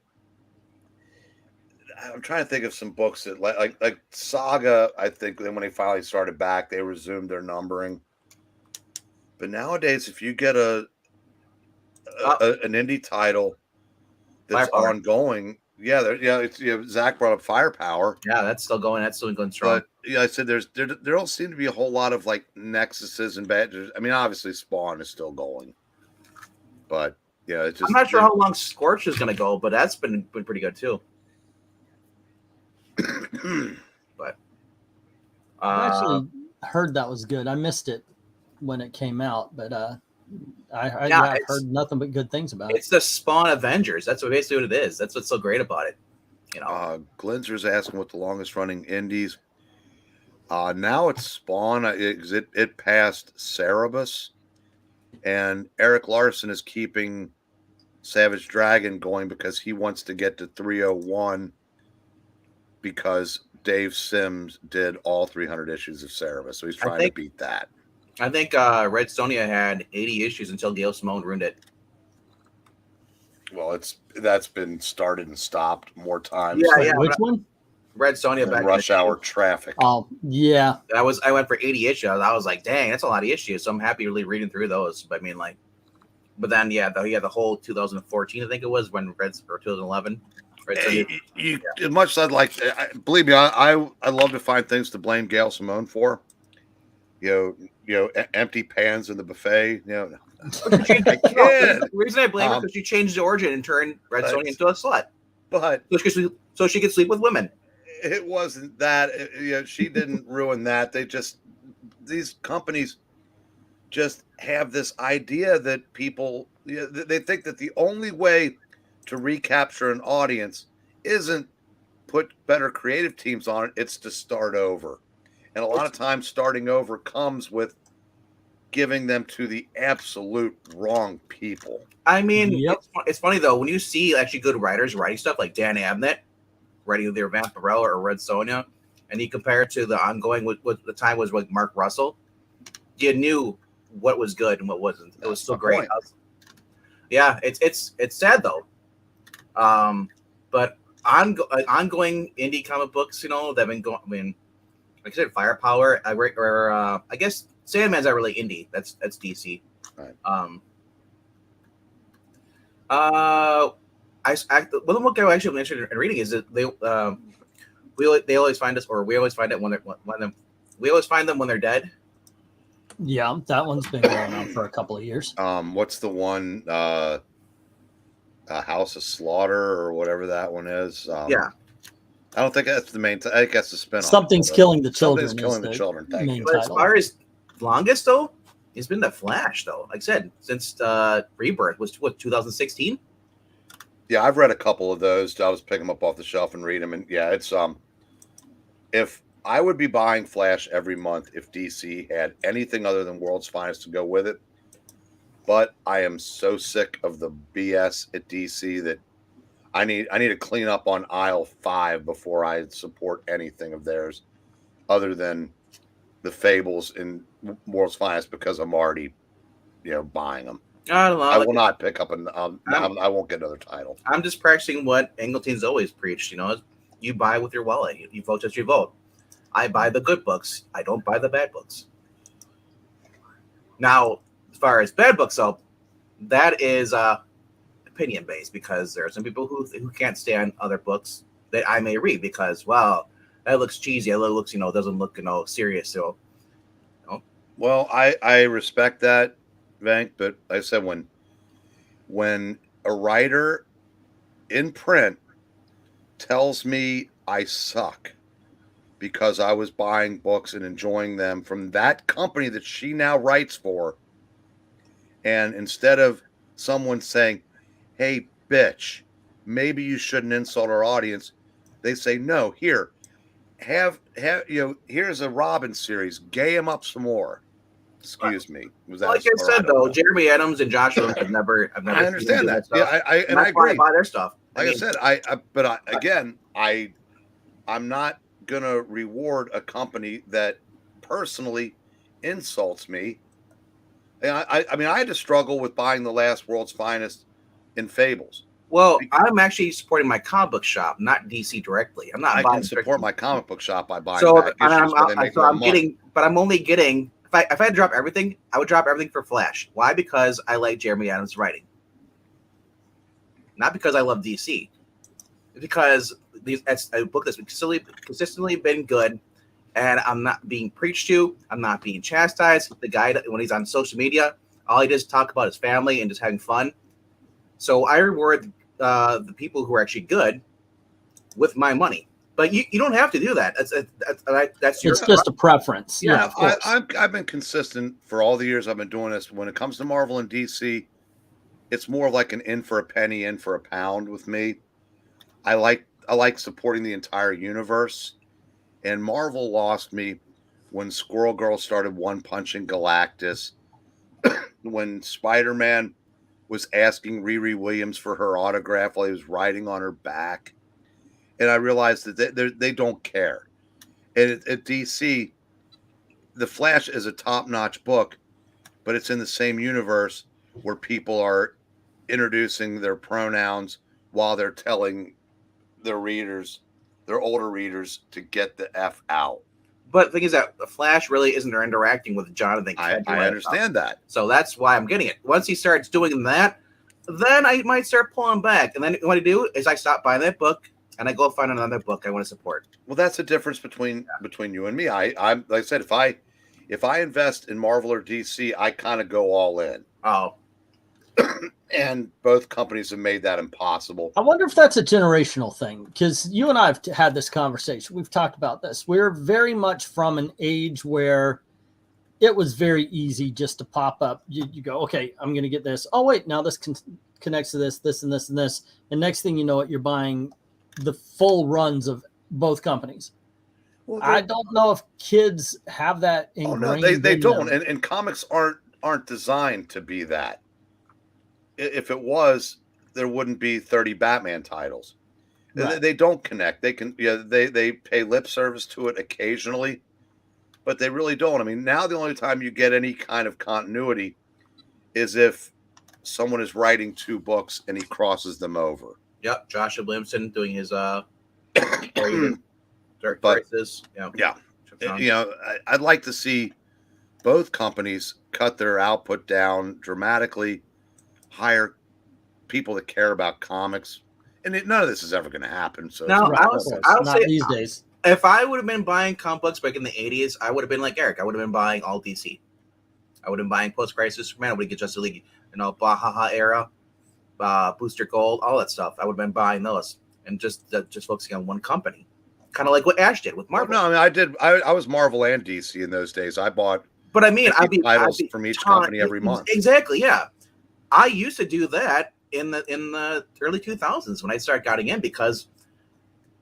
I'm trying to think of some books that like Saga. I think then when they finally started back, they resumed their numbering. But nowadays, if you get an indie title that's Firepower. ongoing, it's Zach brought up Firepower. Yeah, that's still going. That's still going strong. But I said there don't seem to be a whole lot of like nexuses and badges. I mean, obviously Spawn is still going, but it's just. I'm not sure how long Scorch is going to go, but that's been pretty good too. But I actually heard that was good. I missed it when it came out, but I've heard nothing but good things about it. It's the Spawn Avengers. That's basically what it is. That's what's so great about it. Glinzer's asking what the longest running indies. Now it's Spawn. It passed Cerebus, and Eric Larson is keeping Savage Dragon going because he wants to get to 301 because Dave Sims did all 300 issues of Cerebus, so he's trying to beat that. I think Red Sonja had 80 issues until Gail Simone ruined it. Well, that's been started and stopped more times. Yeah. Which one? Red Sonja back Rush Hour Traffic. Oh, yeah. I went for 80 issues. I was like, dang, that's a lot of issues. So I'm happy really reading through those. But I mean, but then the whole 2014, I think it was when or 2011. Right? As much as I'd like, believe me, I love to find things to blame Gail Simone for. Empty pans in the buffet. The reason I blame her is because she changed the origin and turned Red Sonja into a slut. But so she could sleep with women. It wasn't that. She didn't ruin that. These companies just have this idea that people they think that the only way to recapture an audience isn't put better creative teams on it. It's to start over. And a lot of times starting over comes with giving them to the absolute wrong people. I mean, it's funny though, when you see actually good writers writing stuff like Dan Abnett writing either Vampirella or Red Sonja, and you compare it to the ongoing what the time was like Mark Russell, you knew what was good and what wasn't. It was so great. It's sad though. But ongoing indie comic books, that have been going. I mean, like I said, Firepower. I guess Sandman's not really indie. That's DC. Right. One book I actually interested in reading is that they always find us, or we always find it we always find them when they're dead. Yeah, that one's been going on for a couple of years. What's the one? House of Slaughter or whatever that one is. I don't think that's the main. I think that's the spinoff. Something's killing the children. Something's killing the children. Thank you. But as far as longest though, it's been the Flash though. Like I said, since Rebirth was 2016. Yeah, I've read a couple of those. I was picking them up off the shelf and read them, and it's if I would be buying Flash every month if DC had anything other than World's Finest to go with it. But I am so sick of the BS at DC that I need to clean up on aisle 5 before I support anything of theirs other than the Fables in World's Finest because I'm already, buying them. I don't know. I will not pick up I won't get another title. I'm just practicing what Angleton's always preached. You buy with your wallet. You vote as you vote. I buy the good books. I don't buy the bad books. Now, as far as bad books go, that is opinion based because there are some people who can't stand other books that I may read because that looks cheesy. It looks doesn't look serious. So, well, I respect that, Venk, but like I said when a writer in print tells me I suck because I was buying books and enjoying them from that company that she now writes for. And instead of someone saying, hey, bitch, maybe you shouldn't insult our audience, they say, no, here's a Robin series. Gay him up some more. Excuse me. Was that like I said, though, Jeremy Adams and Josh Williams have never. I understand that. Stuff. Yeah, I agree. I buy their stuff. Like I said, I'm not gonna reward a company that personally insults me. And I mean, I had to struggle with buying The Last World's Finest in Fables. Well, I'm actually supporting my comic book shop, not DC directly. I'm not. I buying can support my comic book shop by buying. So back issues I'm getting, but I'm only getting. If I had to drop everything, I would drop everything for Flash. Why? Because I like Jeremy Adams' writing, not because I love DC. Because it's a book that's consistently been good, and I'm not being preached to. I'm not being chastised. The guy, when he's on social media, all he does is talk about his family and just having fun. So I reward the people who are actually good with my money. But you don't have to do that. That's your. It's just a preference. Yeah, I've been consistent for all the years I've been doing this. When it comes to Marvel and DC, it's more like an in for a penny, in for a pound with me. I like supporting the entire universe, and Marvel lost me when Squirrel Girl started one-punching Galactus, when Spider-Man was asking Riri Williams for her autograph while he was riding on her back. And I realized that they don't care. And at DC, The Flash is a top-notch book, but it's in the same universe where people are introducing their pronouns while they're telling their readers, their older readers, to get the F out. But the thing is that The Flash really isn't interacting with Jonathan. I understand that. So that's why I'm getting it. Once he starts doing that, then I might start pulling back. And then what I do is I stop buying that book, and I go find another book I want to support. Well, that's the difference between you and me. I'm like I said, if I invest in Marvel or DC, I kind of go all in. Oh. And both companies have made that impossible. I wonder if that's a generational thing, because you and I have had this conversation. We've talked about this. We're very much from an age where it was very easy just to pop up. You go, okay, I'm going to get this. Oh, wait, now this connects to this, this, and this, and this. And next thing you know it, you're buying the full runs of both companies. Well, I don't know if kids have that ingrained. Oh, no, they don't. And comics aren't designed to be that. If it was, there wouldn't be 30 Batman titles. Right. They don't connect. They can, they pay lip service to it occasionally, but they really don't. I mean, now the only time you get any kind of continuity is if someone is writing two books and he crosses them over. Yep, Joshua Williamson doing his Dark Crisis. Yeah. I'd like to see both companies cut their output down dramatically, hire people that care about comics, and none of this is ever going to happen. So now, I'll say these days. If I would have been buying comic books back in the 80s, I would have been like Eric. I would have been buying all DC. I would have been buying Post-Crisis Superman. I would have get Justice League, Bahaha era, Booster Gold, all that stuff. I would have been buying those and just focusing on one company, kind of like what Ash did with Marvel. No, I mean I did. I was Marvel and DC in those days. I bought. But I mean, I'd be from each company every month. Exactly. Yeah. I used to do that in the early 2000s when I started getting in because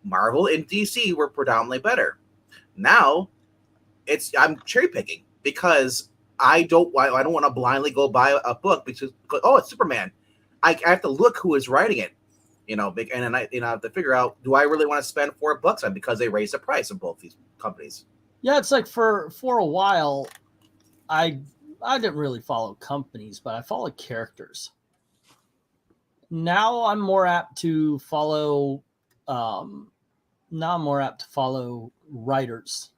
Marvel and DC were predominantly better. Now I'm cherry picking because I don't want to blindly go buy a book because it's Superman. I have to look who is writing it, and then I have to figure out, do I really want to spend $4 on because they raised the price of both these companies? Yeah, it's like for a while, I didn't really follow companies, but I followed characters. Now I'm more apt to follow. Now I'm more apt to follow writers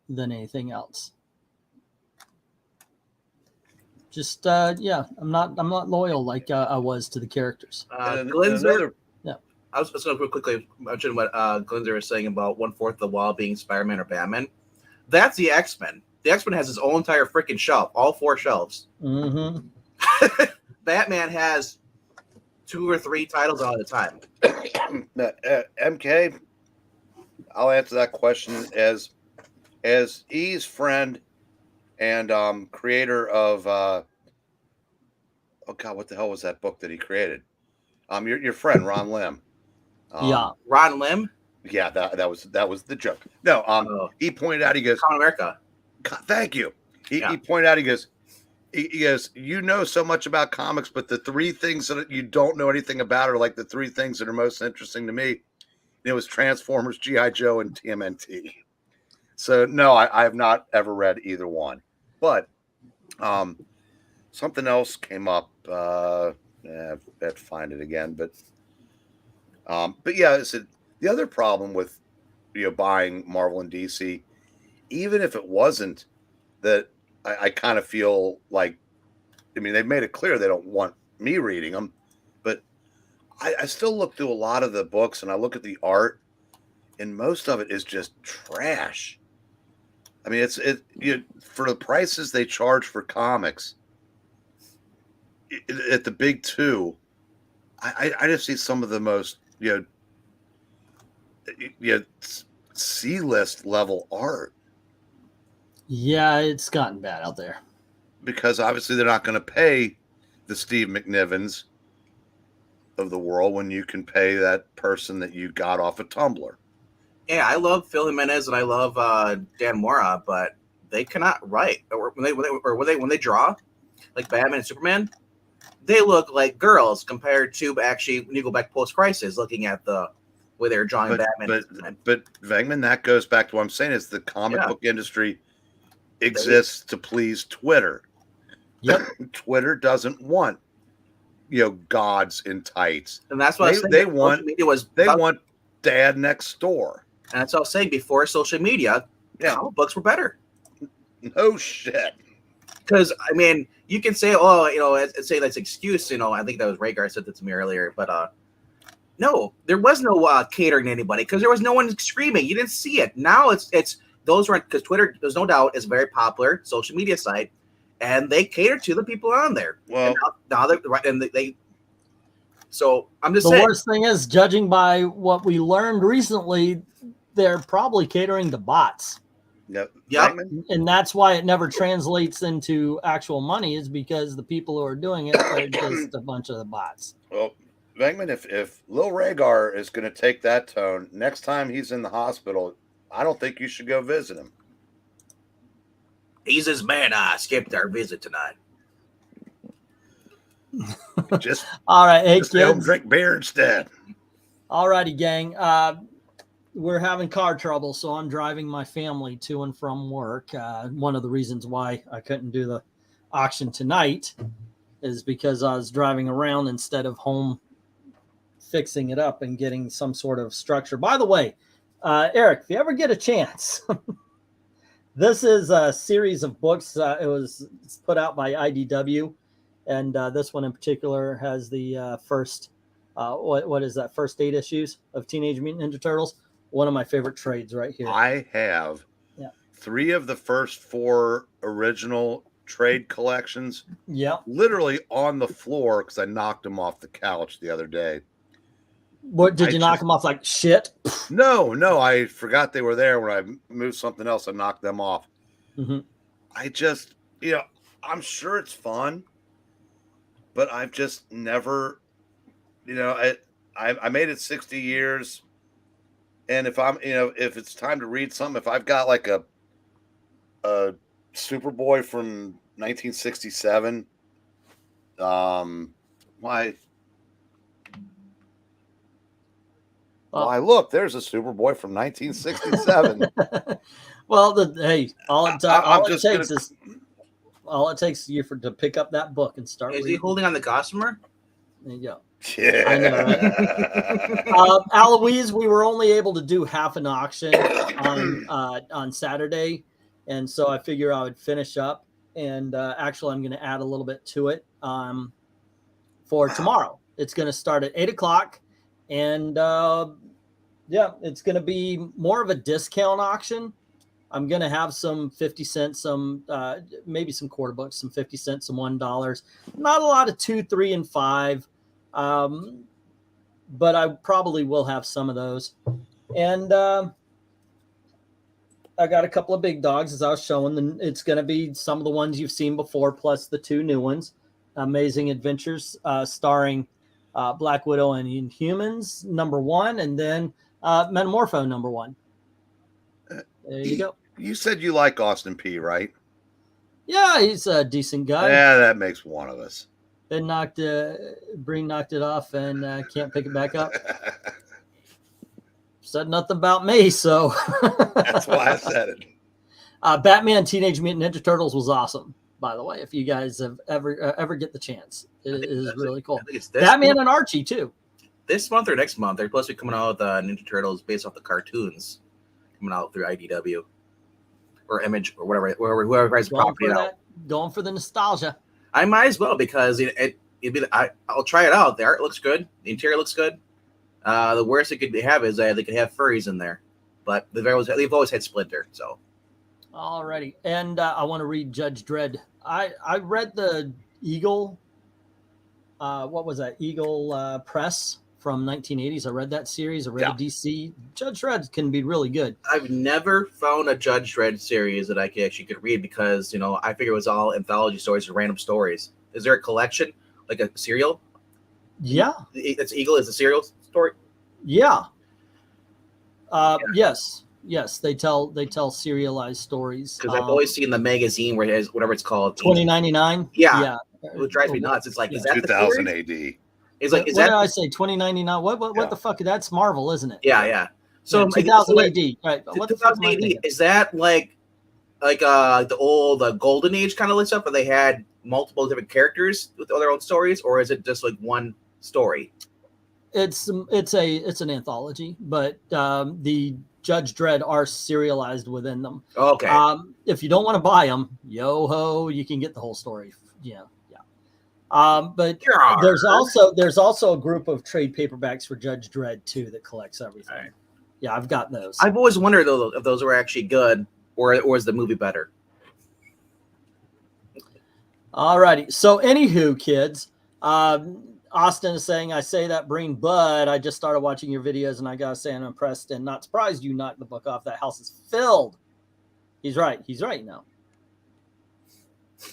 than anything else. Just I'm not loyal like I was to the characters. Glenzer. Yeah, I was just going to quickly mention what Glenzer was saying about 1/4 of the wall being Spider-Man or Batman. That's the X-Men. The X-Men has his own entire freaking shelf, all 4 shelves. Mm-hmm. Batman has 2 or 3 titles all the time. MK, I'll answer that question as E's friend and creator of what the hell was that book that he created? Your friend Ron Lim. Ron Lim. Yeah, that was the joke. No, he pointed out. He goes, Captain America. Thank you. He pointed out, he goes, you know so much about comics, but the three things that you don't know anything about are like the three things that are most interesting to me. It was Transformers, G.I. Joe, and TMNT. So no, I have not ever read either one. But something else came up. I have to find it again. But yeah, the other problem with buying Marvel and DC, even if it wasn't that, I kind of feel like, I mean, they've made it clear they don't want me reading them, but I still look through a lot of the books and I look at the art, and most of it is just trash. I mean, for the prices they charge for comics at the big two, I just see some of the most C-list level art. Yeah, it's gotten bad out there. Because obviously they're not going to pay the Steve McNivens of the world when you can pay that person that you got off a Tumblr. Yeah, I love Phil Jimenez and I love Dan Mora, but they cannot write. Or when they draw, like Batman and Superman, they look like girls compared to actually when you go back post-crisis, looking at the way they're drawing Batman and Superman. But VENKMAN, that goes back to what I'm saying, is the comic book industry exists to please Twitter. Yep. Twitter doesn't want gods in tights, and that's what they want. They want dad next door, and that's what I was saying before social media. Comic books were better. No shit. Because I mean, you can say, say that's excuse. I think that was Rhaegar said that to me earlier, but no, there was no catering to anybody because there was no one screaming. You didn't see it. Now it's those were because Twitter, there's no doubt, is a very popular social media site. And they cater to the people on there. Well, now they're right, and they. So I'm just saying. The worst thing is, judging by what we learned recently, they're probably catering to bots. Yep. And that's why it never translates into actual money, is because the people who are doing it are just a bunch of the bots. Well, VENKMAN, if Lil Rhaegar is going to take that tone, next time he's in the hospital, I don't think you should go visit him. He's his man. I skipped our visit tonight. Just all right, hey just kids, drink beer instead. All righty, gang. We're having car trouble, so I'm driving my family to and from work. One of the reasons why I couldn't do the auction tonight is because I was driving around instead of home, fixing it up and getting some sort of structure. By the way, Eric, if you ever get a chance. This is a series of books. It's put out by IDW, and this one in particular has the first, what is that? First 8 issues of Teenage Mutant Ninja Turtles. One of my favorite trades right here. I have 3 of the first 4 original trade collections. Yeah, literally on the floor because I knocked them off the couch the other day. What did you knock them off like shit? No, I forgot they were there when I moved something else. I knocked them off. Mm-hmm. I just, I'm sure it's fun, but I've just never, I made it 60 years, and if I'm, if it's time to read something, if I've got like a Superboy from 1967, why? Why, look, there's a Superboy from 1967. Well, all it takes is you to pick up that book and start. Is he holding on the Gossamer? There you go. Yeah. I know, right? ALOISE, we were only able to do half an auction on Saturday, and so I figure I would finish up. And actually, I'm going to add a little bit to it for tomorrow. It's going to start at 8:00. And it's going to be more of a discount auction. I'm going to have some 50 cents, some maybe some quarter books, some 50 cents, some $1. Not a lot of 2, 3, and 5, but I probably will have some of those. And I got a couple of big dogs, as I was showing. It's going to be some of the ones you've seen before, plus the 2 new ones. Amazing Adventures, starring Black Widow and Inhumans #1, and then Metamorpho #1. There you go. You said you like Austin P, right? Yeah, he's a decent guy. Yeah, that makes one of us. Then Breen knocked it off and can't pick it back up. Said nothing about me, so That's why I said it. Batman Teenage Mutant Ninja Turtles was awesome, by the way. If you guys have ever get the chance, it is really cool. Batman and Archie too. This month or next month, they're supposed to be coming out with Ninja Turtles based off the cartoons coming out through IDW or Image or whoever has property out. Going for the nostalgia. I might as well because I'll try it out. The art looks good. The interior looks good. The worst it could have is they could have furries in there, but they've always had Splinter. So, alrighty, and I want to read Judge Dredd. I read the Eagle. What was that? Eagle Press from 1980s. I read that series. I read the DC. Judge Dredd can be really good. I've never found a Judge Dredd series that I could read because I figure it was all anthology stories or random stories. Is there a collection like a serial? Yeah, it's Eagle is a serial story. Yeah. Yes. They tell serialized stories. Because I've always seen the magazine where it has whatever it's called. 2099. Yeah. It drives me nuts. It's like, is that 2000 AD? It's like, what did I say? 2099. What the fuck? That's Marvel, isn't it? Yeah. So 2000 AD. Right. What the fuck AD? Is that like the old Golden Age kind of stuff where they had multiple different characters with their own stories, or is it just like one story? It's an anthology, but the Judge Dredd are serialized within them. Okay. If you don't want to buy them, yo ho, you can get the whole story. Yeah. But there's also a group of trade paperbacks for Judge Dredd too that collects everything. Right. Yeah, I've got those. I've always wondered though if those were actually good or is the movie better. Alrighty. So anywho, kids, Austin is saying, I say that, Breen, but I just started watching your videos and I gotta say I'm impressed and not surprised you knocked the book off. That house is filled. He's right now.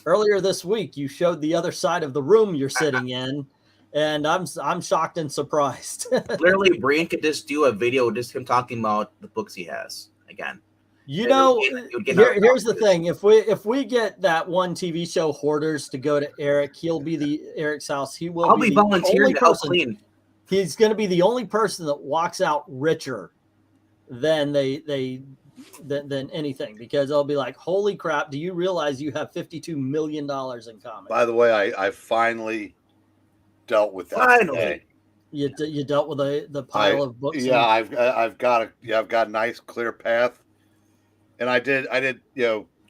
Earlier this week, you showed the other side of the room you're sitting in, and I'm shocked and surprised. Literally, Breen could just do a video just him talking about the books he has again. Here's the thing: if we get that one TV show Hoarders to go to Eric, he'll be Eric's house. He will. I'll be volunteering to help clean. He's going to be the only person that walks out richer than than anything, because they'll be like, "Holy crap! Do you realize you have $52 million in comics?" By the way, I finally dealt with that. Finally, you dealt with the pile of books. Yeah, I've got a nice clear path. And I did,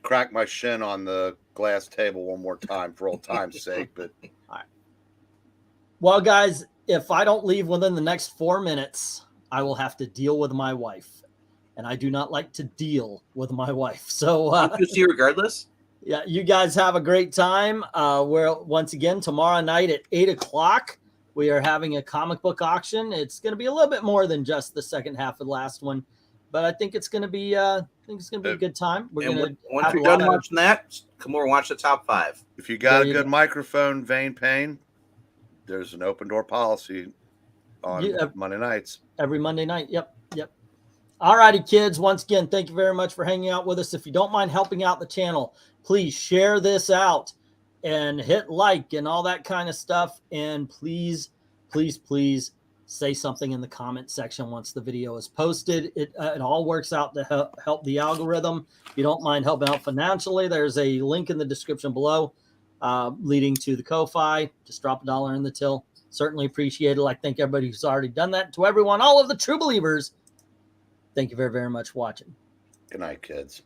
crack my shin on the glass table one more time for old time's sake. But all right. Well, guys, if I don't leave within the next 4 minutes, I will have to deal with my wife, and I do not like to deal with my wife. So you see, regardless. Yeah, you guys have a great time. Once again tomorrow night at 8:00, we are having a comic book auction. It's going to be a little bit more than just the second half of the last one, but I think it's going to be a good time. Once you're done watching that, come over and watch the top 5. If you got a good microphone, Vein Pain, there's an open door policy on Monday nights. Every Monday night. Yep. All righty, kids. Once again, thank you very much for hanging out with us. If you don't mind helping out the channel, please share this out and hit like and all that kind of stuff. And please say something in the comment section once the video is posted. It all works out to help the algorithm. If you don't mind helping out financially, there's a link in the description below leading to the Ko-Fi. Just drop $1 in the till. Certainly appreciate it. I thank everybody who's already done that. To everyone, all of the true believers, thank you very, very much for watching. Good night, kids.